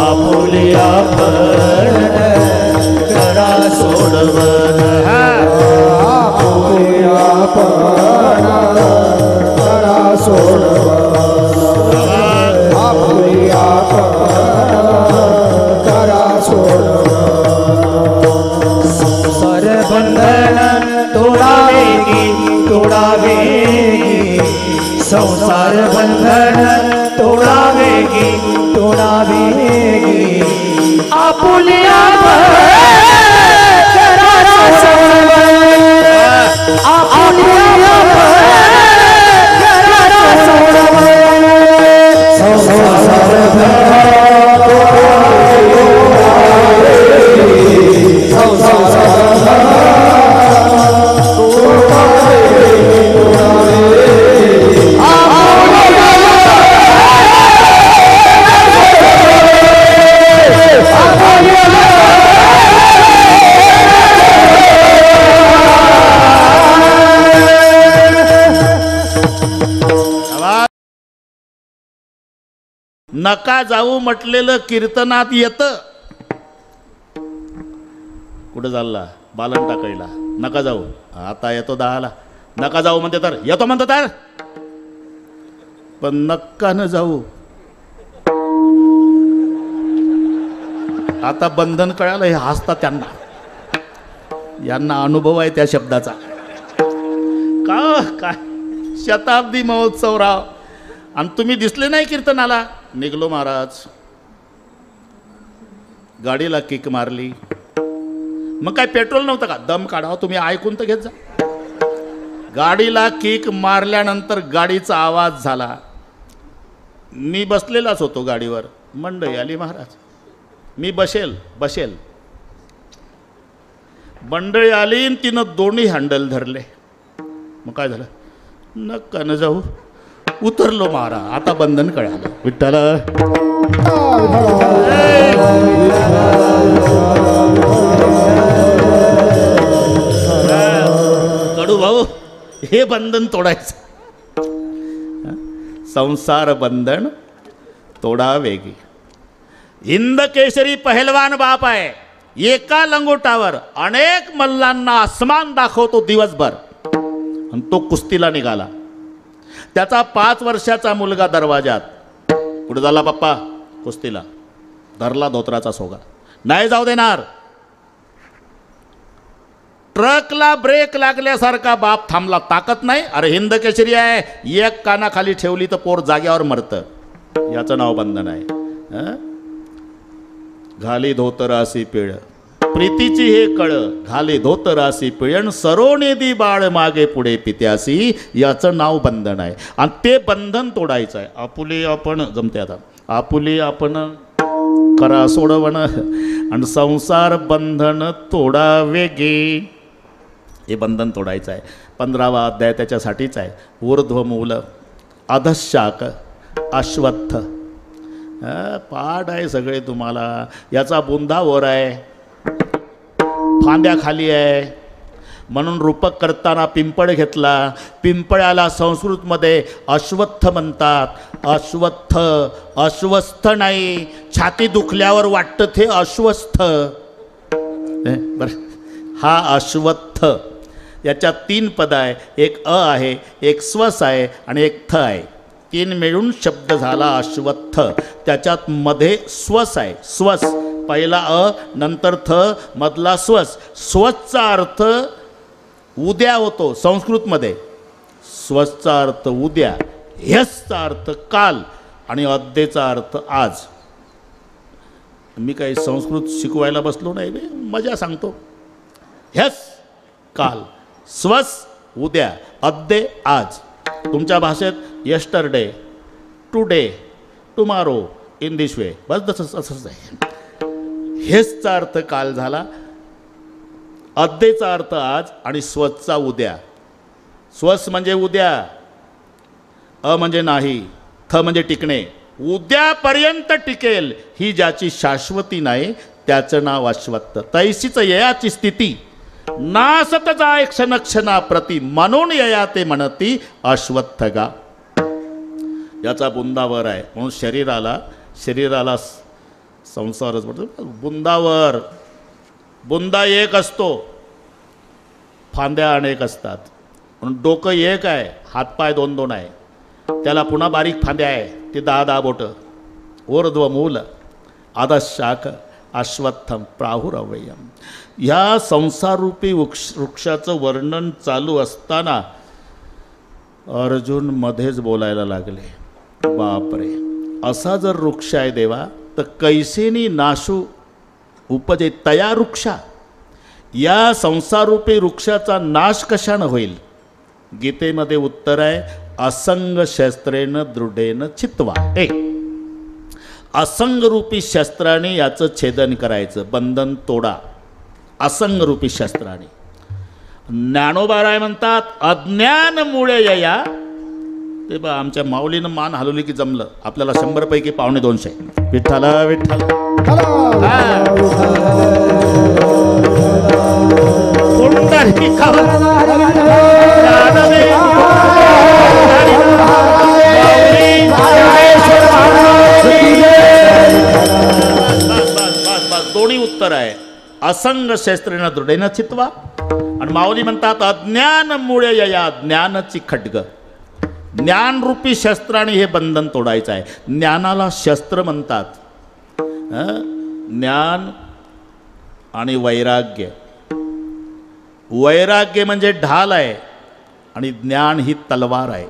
आपुली आपण करा सोडव, आपुली आपण करा सोडव, आपुली आपण करा सोडव. संसार बंधन तोडावेगी, तोडावेगी, संसार बंधन तोडावेगी, तोडावेगी, आपुली आपण करा सोडव, आपुली आपण करा सोडव. संसार बंधन तोडावेगी, नका जाऊ म्हटलेलं कीर्तनात येतं. कुठं चालला बालन टाकायला? नका जाऊ. आता येतो 10ला. नका जाऊ म्हणते तर येतो म्हणतो तर, पण नक्का न जाऊ. आता बंधन कळालं. हे हसतात त्यांना, यांना अनुभव आहे त्या शब्दाचा. का काय शताब्दी महोत्सव राव, आणि तुम्ही दिसले नाही कीर्तनाला. निघलो महाराज, गाडीला किक मारली. मग काय पेट्रोल नव्हतं का? दम काढा तुम्ही, ऐकून तर घेत जा. गाडीला किक मारल्यानंतर गाडीचा आवाज झाला. मी बसलेलाच होतो गाडीवर. मंडई आली महाराज, मी बसेल. मंडळी आली आणि तिनं दोन्ही हँडल धरले. मग काय झालं? नका न जाऊ. उतरलो महाराज. आता बंधन कळालं. विठ्ठल कडू भाऊ, हे बंधन तोडायचं. संसार बंधन तोडा वेगी. हिंद केसरी पहलवान बाप आहे. एका लंगोटावर अनेक मल्लांना आसमान दाखवतो दिवसभर, आणि तो कुस्तीला निघाला. त्याचा 5 वर्षाचा मुलगा दरवाजात. कुठे झाला पप्पा? कुस्तीला. धरला धोत्राचा सोगा. नाही जाऊ देणार. ट्रकला ब्रेक लागल्यासारखा बाप थांबला. ताकद नाही. अरे हिंद केसरी आहे. एक कानाखाली ठेवली तर पोर जाग्यावर मरतं. याचं नाव बंधन आहे. घाली धोतरासी पिळ प्रीतीची हे कळ. घाली धोतरासी पिळण सरोनेदी बाळ मागे पुढे पित्यासी. याचं नाव बंधन आहे, आणि ते बंधन तोडायचं आहे. आपुले आपण जमते. आता आपुले आपण करा सोडवण, आणि संसार बंधन तोडावे गे. हे बंधन तोडायचं आहे. 15वा अध्याय त्याच्यासाठीच आहे. ऊर्ध्वमूल, अधशाक, अश्वत्थ. पाठ आहे सगळे तुम्हाला. याचा बुंदा वर आहे, फांद्या खाली आहे. म्हणून रूपक करताना पिंपळ घेतला. पिंपळाला संस्कृतमध्ये अश्वत्थ म्हणतात. अश्वत्थ, अश्वस्थ नाही. छाती दुखल्यावर वाटतं ते अश्वस्थ. बरं, हा अश्वत्थ. याच्यात 3 पद आहे. एक अ आहे, एक स्वस आहे, आणि एक थ आहे. 3 मिळून शब्द झाला अश्वत्थ. त्याच्यात मध्ये स्वस आहे. स्वस पहिला अ, नंतर थ, मधला स्वस. स्वसचा अर्थ उद्या होतो संस्कृतमध्ये. स्वसचा अर्थ उद्या, ह्यसचा अर्थ काल, आणि अद्येचा अर्थ आज. मी काही संस्कृत शिकवायला बसलो नाही, मजा सांगतो. ह्यस काल, स्वस उद्या, अद्य आज. तुमच्या भाषेत yesterday, today, tomorrow, in this way. बस असंच आहे. हेचचा अर्थ काल झाला, अद्येचा अर्थ आज, आणि स्वसचा उद्या. स्वस म्हणजे उद्या, अ म्हणजे नाही, थ म्हणजे टिकणे. उद्यापर्यंत टिकेल ही ज्याची शाश्वती नाही त्याचं नाव अश्वत्थ. तैसीच ययाची स्थिती नासत जाय क्षणक्षणा प्रती, म्हणून यया ते म्हणती अश्वत्थगा. याचा बुंदावर आहे. म्हणून शरीराला संसारच म्हणतो. बुंदावर, बुंदा एक असतो, फांद्या अनेक असतात. म्हणून डोकं एक आहे, हातपाय 2-2 आहे. त्याला पुन्हा बारीक फांद्या आहे, ते 10-10 बोटं. ऊर्ध्वमूल, अधशाख, अश्वत्थम, प्राहुरव्ययम. ह्या संसाररूपी वृक्षाचं वर्णन चालू असताना अर्जुन मध्येच बोलायला लागले. बापरे, असा जर वृक्ष आहे देवा, तर कैसेनी नाशू उपजे तया वृक्षा. या संसाररूपी वृक्षाचा नाश कशानं होईल? गीतेमध्ये उत्तर आहे, असंग शस्त्रेन दृढेन चित्वा. असंगरूपी शस्त्राने याचं छेदन करायचं, बंधन तोडा असंगरूपी शस्त्राने. ज्ञानोबाराय म्हणतात, अज्ञानमुळे यया. ते बा आमच्या माऊलीनं मान हलवली की जमलं. आपल्याला 100 पैकी 250. विठ्ठल विठ्ठल. पुंडलिका असंग शस्त्रेन दृढेन चित्वा. आणि माऊली म्हणतात अज्ञान मुळे या ज्ञानाची खड्ग. ज्ञानरूपी शस्त्राने हे बंधन तोडायचं आहे. ज्ञानाला शस्त्र म्हणतात. ज्ञान आणि वैराग्य. वैराग्य म्हणजे ढाल आहे आणि ज्ञान ही तलवार आहे.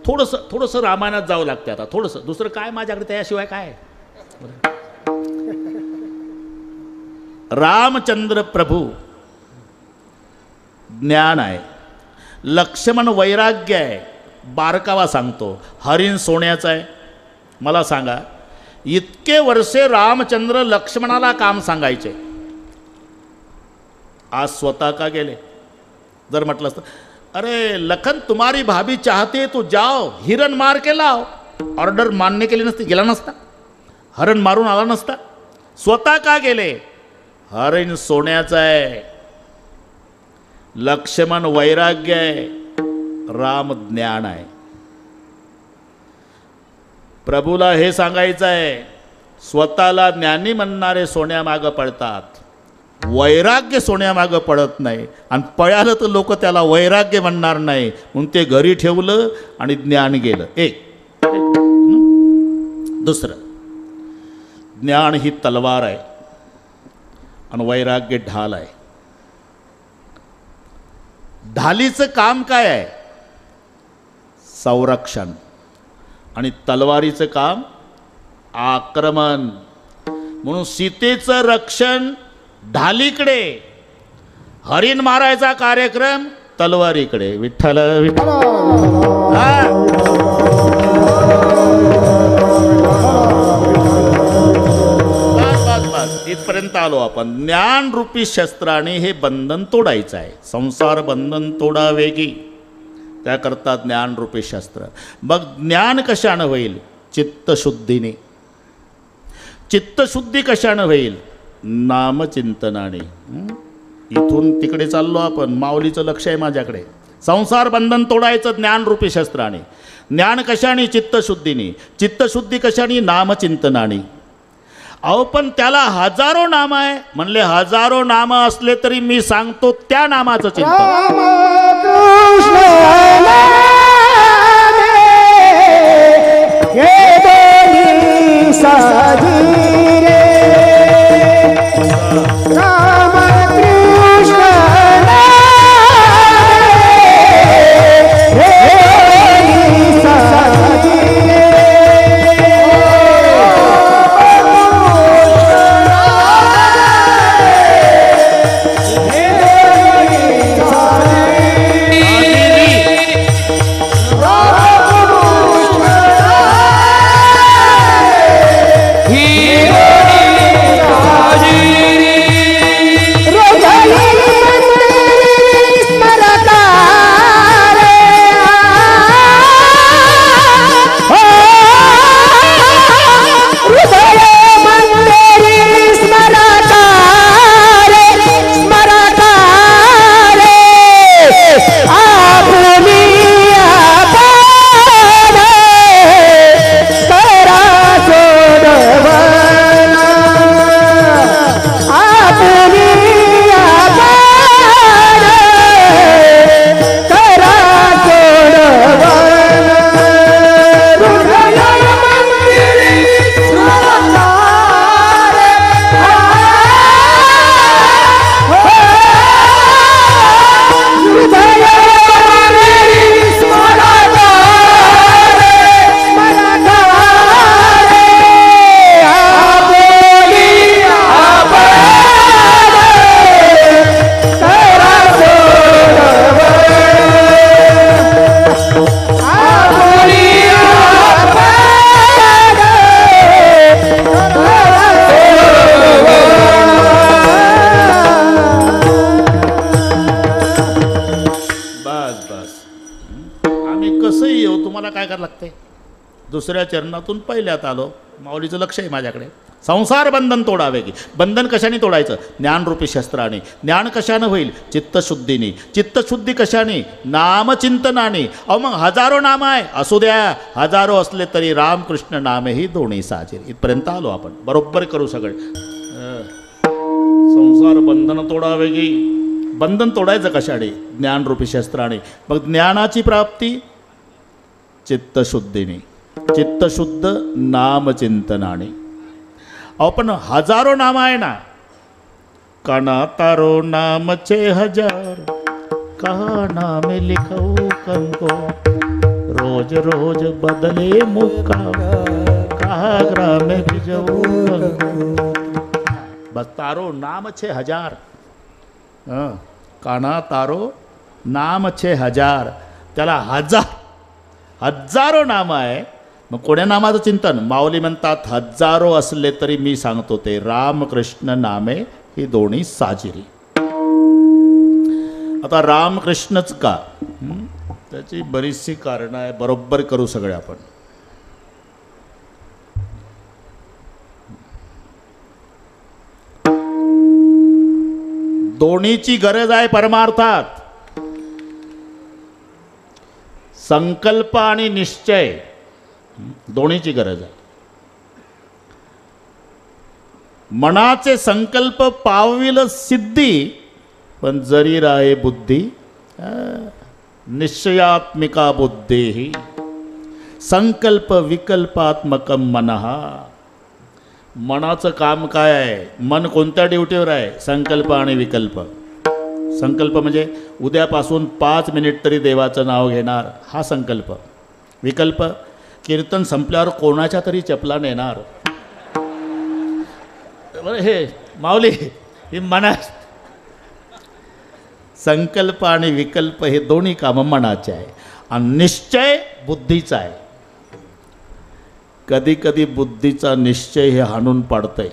थोडंसं रामायणात जावं लागतं आता. थोडंसं दुसरं काय माझ्याकडे त्याशिवाय काय. रामचंद्र प्रभू ज्ञान आहे, लक्ष्मण वैराग्य आहे. बारकावा सांगतो, हरिण सोन्याचा आहे. मला सांगा, इतके वर्षे रामचंद्र लक्ष्मणाला काम सांगायचे, आज स्वतः का गेले? जर म्हटलं असतं अरे लखन तुम्हारी भाभी चाहते तो जाओ हिरण मार के लाओ, ऑर्डर मानने के लिए नसती गेला नसता, हरण मारून आला नसता. स्वतः का गेले? हरण सोन्याचं आहे, लक्ष्मण वैराग्य आहे, राम ज्ञान आहे. प्रभूला हे सांगायचं आहे, स्वतःला ज्ञानी म्हणणारे सोन्यामागं पडतात, वैराग्य सोन्यामागं पडत नाही. आणि पळालं तर लोक त्याला वैराग्य म्हणणार नाही म्हणून ते घरी ठेवलं आणि ज्ञान गेलं. एक. दुसरं, ज्ञान ही तलवार आहे आणि वैराग्य ढाल आहे. ढालीचं काम काय आहे? संरक्षण. आणि तलवारीचं काम आक्रमण. म्हणून सीतेचं रक्षण ढालीकडे, हरिण मारायचा कार्यक्रम तलवारीकडे. विठ्ठल विठ्ठल. इथपर्यंत आलो आपण. ज्ञानरूपी शस्त्राने हे बंधन तोडायचं आहे. संसार बंधन तोडावेगी, त्याकरता ज्ञानरूपी शस्त्र. मग ज्ञान कशानं होईल? चित्तशुद्धीने. चित्तशुद्धी कशानं होईल? नामचिंतनाने. इथून तिकडे चाललो आपण. माऊलीचं लक्ष आहे माझ्याकडे. संसार बंधन तोडायचं ज्ञानरूपी शस्त्राने. ज्ञान कशाने? चित्तशुद्धीने. चित्तशुद्धी कशाने? नामचिंतनाने. अहो पण त्याला हजारो नाम आहे. म्हणले हजारो नाम असले तरी मी सांगतो त्या नामाचं चिंतन. दुसऱ्या चरणातून पहिल्यात आलो. माऊलीचं लक्ष आहे माझ्याकडे. संसार बंधन तोडावे की. बंधन कशाने तोडायचं? ज्ञानरूपी शस्त्राने. ज्ञान कशानं होईल? चित्तशुद्धीने. चित्तशुद्धी कशाने? नामचिंतनाने. अहो मग हजारो नाम आहे, असू द्या. हजारो असले तरी रामकृष्ण नामही दोन्ही साजेल. इथपर्यंत आलो आपण. बरोबर करू सगळं. संसार बंधन तोडावे गे. बंधन तोडायचं कशाने? ज्ञानरूपी शस्त्राने. मग ज्ञानाची प्राप्ती चित्तशुद्धीने. चित्तशुद्ध नामचिंतनाने. आपण हजारो नाम आहे ना. काना तारो नामचे हजार, कहा नाम लिखो कंको, रोज रोज बदले मुक्का, कहा ग्राम भिजवू कंको. बस तारो नाम 6000. काना तारो नाम 6000. त्याला हजारो नाम आहे. मग कोण्या नामाचं चिंतन? माऊली म्हणतात हजारो असले तरी मी सांगतो ते रामकृष्ण नामे ही दोन्ही साजिरी. आता रामकृष्णच का? त्याची बरीचशी कारणं आहे. बरोबर करू सगळे आपण. दोन्हीची गरज आहे परमार्थात. संकल्प आणि निश्चय दोन्हीची गरज आहे. मनाचे संकल्प पाविल सिद्धी, पण जरी राहे बुद्धी निश्चयात्मिका बुद्धी. संकल्प विकल्पात्मकम मनः. मनाचं काम काय आहे? मन कोणत्या ड्युटीवर आहे? संकल्प आणि विकल्प. संकल्प म्हणजे उद्यापासून 5 मिनिट तरी देवाचं नाव घेणार, हा संकल्प. विकल्प कीर्तन संपल्यावर कोणाच्या तरी चपला नेणार. हे माऊली हे मना. संकल्प आणि विकल्प हे दोन्ही कामं मनाचे आहे. आणि निश्चय बुद्धीचा आहे. कधी कधी बुद्धीचा निश्चय हे हाणून पाडतंय.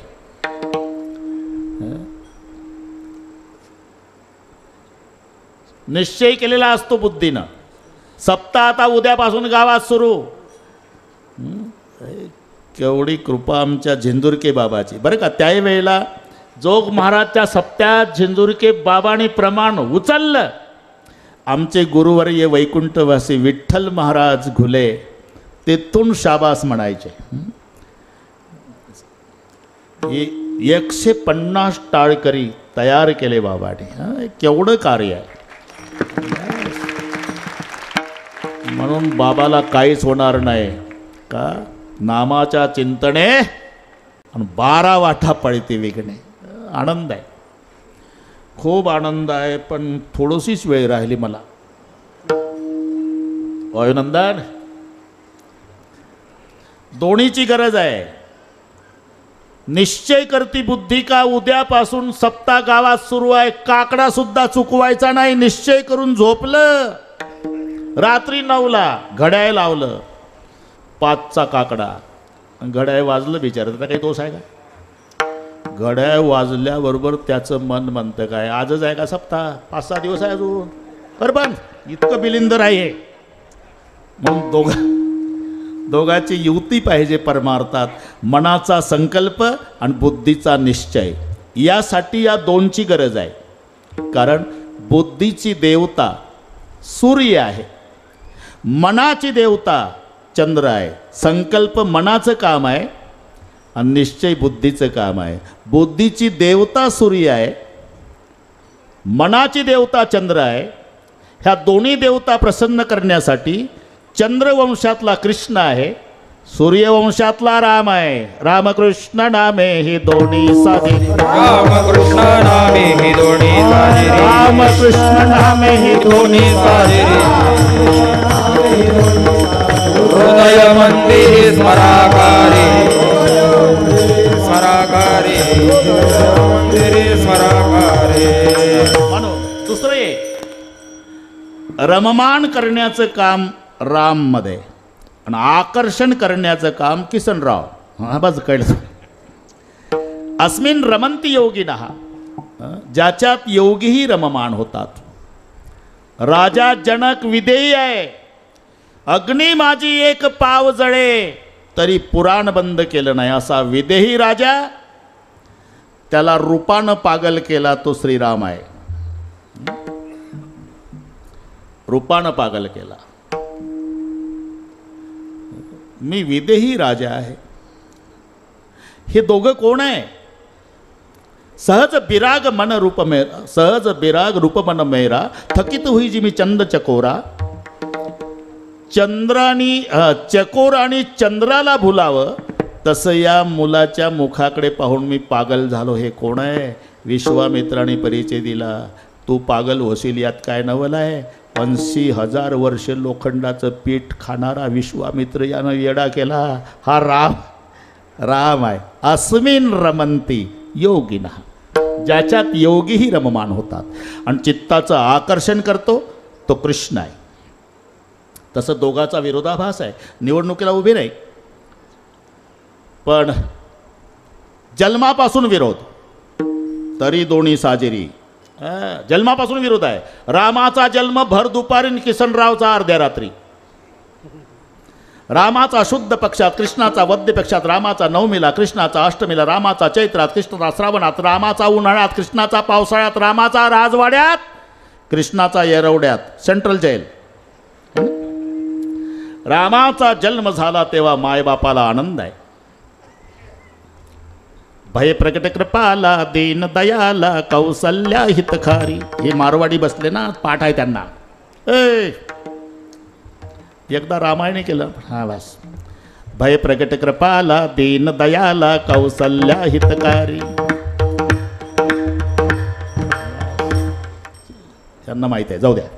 निश्चय केलेला असतो बुद्धीनं. सप्ताह आता उद्यापासून गावात सुरू. केवढी कृपा आमच्या झिंजुरके बाबाची बरं का. त्याही वेळेला जोग महाराजच्या सप्त्यात झिंजुरके बाबांनी प्रमाण उचललं. आमचे गुरुवर्य वैकुंठवासी विठ्ठल महाराज घुले तेथून शाबास म्हणायचे. 150 टाळकरी तयार केले बाबाने. केवढं कार्य आहे. म्हणून बाबाला काहीच होणार नाही का? नामाच्या चिंतने आणि 12 वाटा पळते विघ्ने. आनंद आहे, खूप आनंद आहे. पण थोडीशीच वेळ राहिली मला. अभिनंदन. दोन्हीची गरज आहे. निश्चय करती बुद्धी का उद्यापासून सप्ताह गावात सुरू आहे. काकडा सुद्धा चुकवायचा नाही. निश्चय करून झोपलं. रात्री 9ला घड्याळ लावलं. 5चा काकडा. घड्याळ वाजलं बिचारं. त्याचा काही दोष आहे का? घड्याळ वाजल्याबरोबर त्याचं मन म्हणतं काय आजच आहे का सप्ताह? 5-6 दिवस आहे अजून. बरोबर इतकं बिलिंदर आहे. म्हणून दोघांची युती पाहिजे परमार्थात. मनाचा संकल्प आणि बुद्धीचा निश्चय. यासाठी या दोनची गरज आहे. कारण बुद्धीची देवता सूर्य आहे, मनाची देवता चंद्र आहे. संकल्प मनाचं काम आहे आणि निश्चय बुद्धीचं काम आहे. बुद्धीची देवता सूर्य आहे, मनाची देवता चंद्र आहे. ह्या दोन्ही देवता प्रसन्न करण्यासाठी चंद्रवंशातला कृष्ण आहे, सूर्यवंशातला राम आहे. रामकृष्ण नामे हे दोन्ही साजिरी. रामकृष्ण नामे हे दोन्ही साजिरी. रामकृष्ण नामे हे दोन्ही साजिरी. हृदय मंदिर स्मराकारे स्मराकारे मंदिर स्मराकारे. म्हणून दुसरं एक रममान करण्याचं काम राममध्ये आणि आकर्षण करण्याचं काम किसनराव. हा बस कळलं. अस्मिन रमंती योगिनः. ज्याच्यात योगीही रममान होतात. राजा जनक विधेयी आहे. अग्नी माझी एक पाव जळे तरी पुराण बंद केलं नाही असा विदेही राजा. त्याला रूपानं पागल केला तो श्रीराम आहे. रूपानं पागल केला. मी विदेही राजा आहे. हे दोघं कोण आहे? सहज बिराग मन रूप मेरा, सहज बिराग रूप मन मेरा, थकित हुई जी मी चंद चकोरा. चंद्रानी चकोर आणि चंद्राला भुलावं तसं या मुलाच्या मुखाकडे पाहून मी पागल झालो. हे कोण आहे? विश्वामित्राने परिचय दिला. तू पागल होशील यात काय नवल आहे? 80,000 वर्ष लोखंडाचं पीठ खाणारा विश्वामित्र यानं येडा केला. हा राम आहे. अस्मिन रमंती योगिना, ज्याच्यात योगीही रममान होतात आणि चित्ताचं आकर्षण करतो तो कृष्ण आहे. तसं दोघाचा विरोधाभास आहे. निवडणुकीला उभे नाही, पण जन्मापासून विरोध, तरी दोन्ही साजेरी. जन्मापासून विरोध आहे. रामाचा जन्म भर दुपारी, किसनरावचा अर्ध्या रात्री. रामाचा शुद्ध पक्षात, कृष्णाचा वद्य पक्षात. रामाचा नवमीला, कृष्णाचा अष्टमीला. रामाचा चैत्रात, कृष्णाचा श्रावणात. रामाचा उन्हाळ्यात, कृष्णाचा पावसाळ्यात. रामाचा राजवाड्यात, कृष्णाचा येरवड्यात. Central gel. रामाचा जन्म झाला तेव्हा मायबापाला आनंद आहे. भय प्रकट कृपाला, दीन दयाला, कौसल्या हितखारी. हे मारवाडी बसले ना, पाठ आहे त्यांना. एकदा रामायणे केलं. हा बस. भय प्रकट कृपाला, दीन दयाला, कौसल्या हितकारी. त्यांना माहिती आहे, जाऊ द्या.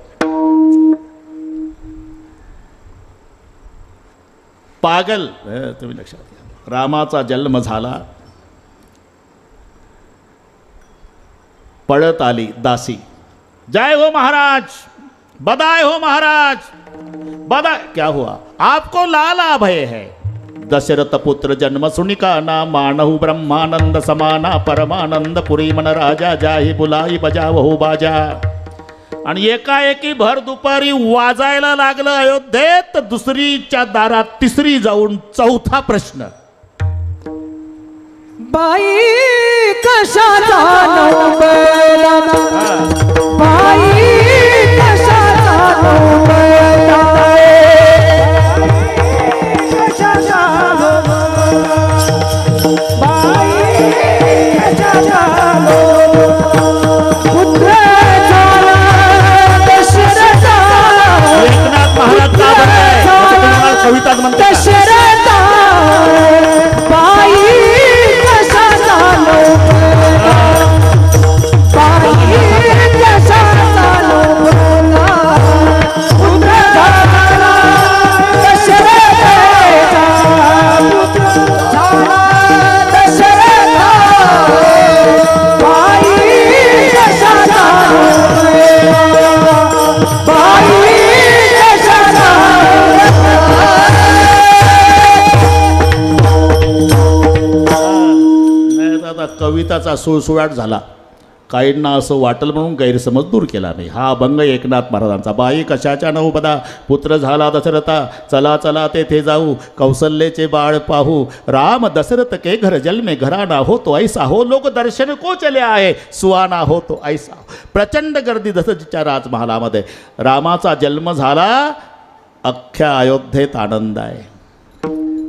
पागल, तुम्ही लक्षात घ्या. रामाचा जन्म झाला, पळत आली दासी. जय हो महाराज, बधाई हो महाराज, बधाई. क्या हुआ? आपको लाला भय है. दशरथ पुत्र जन्म सुनिका ना, मानहु ब्रह्मानंद समाना, परमानंद पुरी मन राजा, जाही बुलाई बजावहु बाजा. आणि एकाएकी भर दुपारी वाजायला लागलं अयोध्येत. दुसरीच्या दारात तिसरी जाऊन चौथा प्रश्न. बाई कशाचा नवबेला, बाई कशाचा नवबेला, कशाचा नवबेला, बाई कशाचा नवबेला. पुत्र झाला दशरथा, एकनाथ महाराज का बनलाय? तुम्हाला कविताच म्हणतात. दशरथा बाई कशाचा नवबेला, बाई कशाचा नवबेला. पुत्र झाला दशरथा, पुत्र झाला दशरथा, बाई कशाचा नवबेला, बाई कशाचा आता कविताचा सुळसुळाट झाला. काहींना असं वाटलं म्हणून गैरसमज दूर केला नाही. हा अभंग एकनाथ महाराजांचा. बाई कशाच्या नवबदा, पुत्र झाला दशरथा, चला चला तेथे जाऊ, कौशल्येचे बाळ पाहू. राम दशरथ के घर जन्मे, घराना हो तो ऐसा हो, लोक दर्शन को चले आहे, सुहाना हो तो ऐसा. प्रचंड गर्दी दशरथच्या राजमहालामध्ये. रामाचा जन्म झाला, अख्ख्या अयोध्येत आनंद आहे.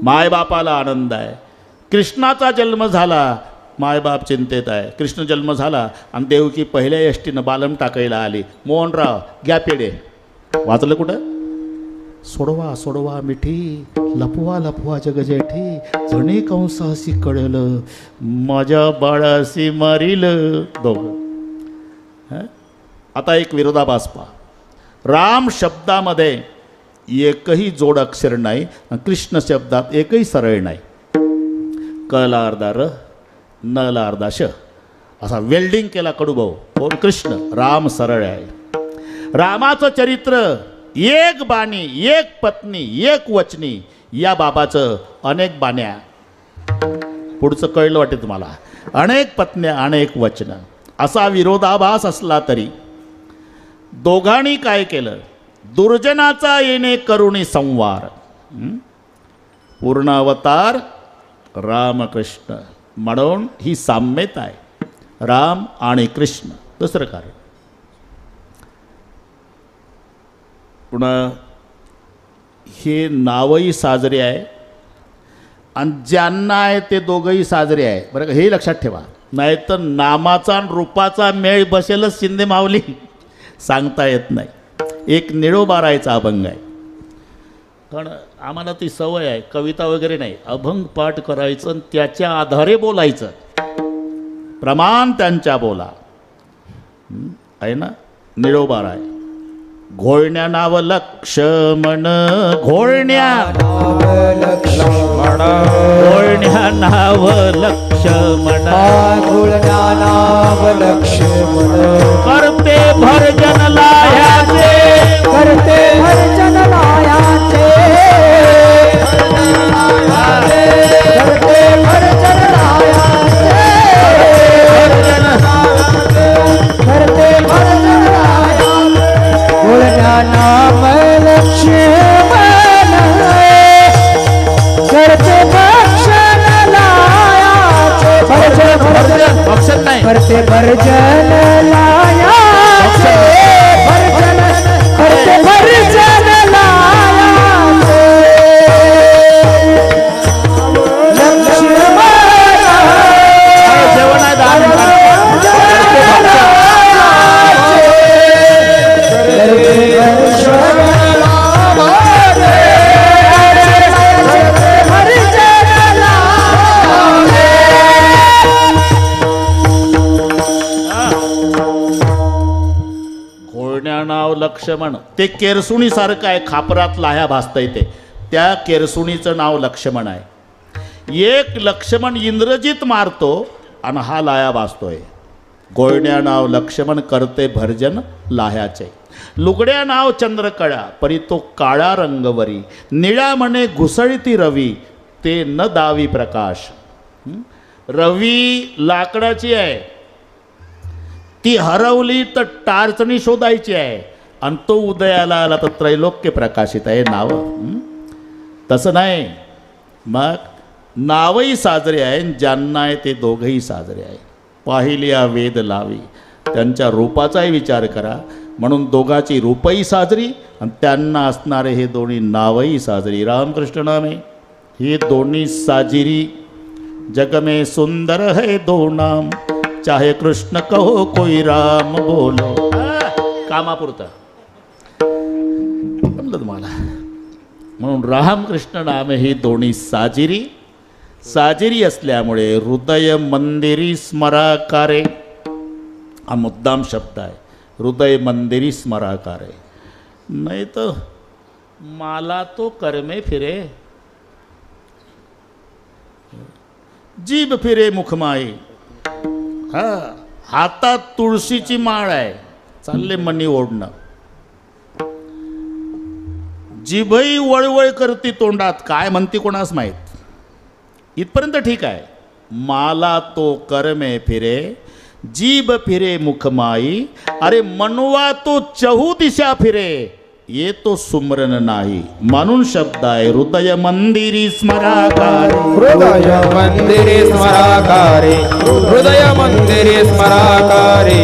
मायबापाला आनंद आहे. कृष्णाचा जन्म झाला, मायबाप चिंतेत आहे. कृष्ण जन्म झाला आणि देवकी पहिल्या एसटीनं बालम टाकायला आली. मोहनराव घ्या पेढे. वाचलं कुठं? सोडवा सोडवा मिठी, लपवा लपवा जगजेठी, जणे कंसासी कळलं, माझ्या बाळासी मारील. दोघं. आता एक विरोधाभास पहा. राम शब्दामध्ये एकही जोड अक्षर नाही, कृष्ण शब्दात एकही सरळ नाही. क ला अर्धा र, न ला अर्धा श, असा वेल्डिंग केला कडूभाऊ. कोण? कृष्ण. राम सरळ आहे. रामाचं चरित्र एक बाणी, एक पत्नी, एक वचनी. या बाबाचं अनेक बाण्या. पुढचं कळलं वाटतं तुम्हाला. अनेक पत्न्या, अनेक वचनं. असा विरोधाभास असला तरी दोघांनी काय केलं? दुर्जनाचा येणे करुणी संवार. पूर्ण अवतार रामकृष्ण म्हणून ही साम्यता आहे. राम आणि कृष्ण. दुसरं कारण पुन्हा हे नावही साजरे आहे आणि ज्यांना आहे ते दोघंही साजरे आहे बरं का, हे लक्षात ठेवा. नाही तर नामाचा आणि रूपाचा मेळ बसेलच शिंदे माऊली, सांगता येत नाही. एक निळोबारायचा अभंग आहे, पण आम्हाला ती सवय आहे, कविता वगैरे नाही, अभंग पाठ करायचं आणि त्याच्या आधारे बोलायचं, प्रमाण त्यांच्या बोला आहे ना. निळोबाराय. घोळण्या नाव लक्ष्मण, घोळण्या लक्ष्मण घोळण्या नाव लक्ष्मण, घोळण्या नाव लक्ष्मण करते भरजन लायाचे, करते भजन लायाचे, करते भजन लायाचे, करते भजन लायाचे. घोळण्या नाम लक्ष्मण, करते भक्षण लायाचे, भक्षण नाही, करते भजन लायाचे, भजन करते भजन लायाचे. लक्ष्मण जेवण आहे दान नाव लक्ष्मण. ते केरसुणी सारखं आहे, खापरात लाह्या भासता येते, त्या केरसुणीचं नाव लक्ष्मण आहे. एक लक्ष्मण इंद्रजित मारतो आणि हा लाया भासतोय. गोळण्या नाव लक्ष्मण, करते भर्जन लाह्याचे. लुगड्या नाव चंद्रकळा, परी तो काळा रंगवरी. निळा म्हणे घुसळती रवी, ते न दावी प्रकाश. रवी लाकडाची आहे, ती हरवली तर टारचणी शोधायची आहे, आणि तो उदयाला आला तर त्रैलोक्य प्रकाशित आहे नाव. तसं नाही, मग नावही साजरे आहे, ज्यांना आहे ते दोघंही साजरे आहे. पाहिल्या वेद लावी, त्यांच्या रूपाचाही विचार करा, म्हणून दोघाची रूपही साजरी आणि त्यांना असणारे हे दोन्ही नावही साजरी. रामकृष्ण नामे हे दोन्ही साजिरी. जग में सुंदर है दो नाम, चाहे कृष्ण कहो कोई राम बोलो. कामापुरता समजलं तुम्हाला. म्हणून रामकृष्ण नाम ही दोन्ही साजिरी. साजिरी असल्यामुळे हृदय मंदिरी स्मराकारे, हा मुद्दाम शब्द आहे, हृदय मंदिरी स्मराकारे. नाही तर माला तो कर्मे फिरे, जीभ फिरे मुखमाई. हा, हातात तुळशीची माळ आहे, चालले मनी ओढणं. जिभही वळवळ करती तोंडात, काय म्हणती कोणास माहीत. इथपर्यंत ठीक आहे. माला तो करमे फिरे, जीभ फिरे मुखमाई. अरे मनवा तो चहू दिशा फिरे, ये तो सुमरन नाही. म्हणून शब्द आहे हृदय मंदिरी स्मराकारे. हृदय मंदिरे स्मराकारे, हृदय मंदिरे स्मराकारे.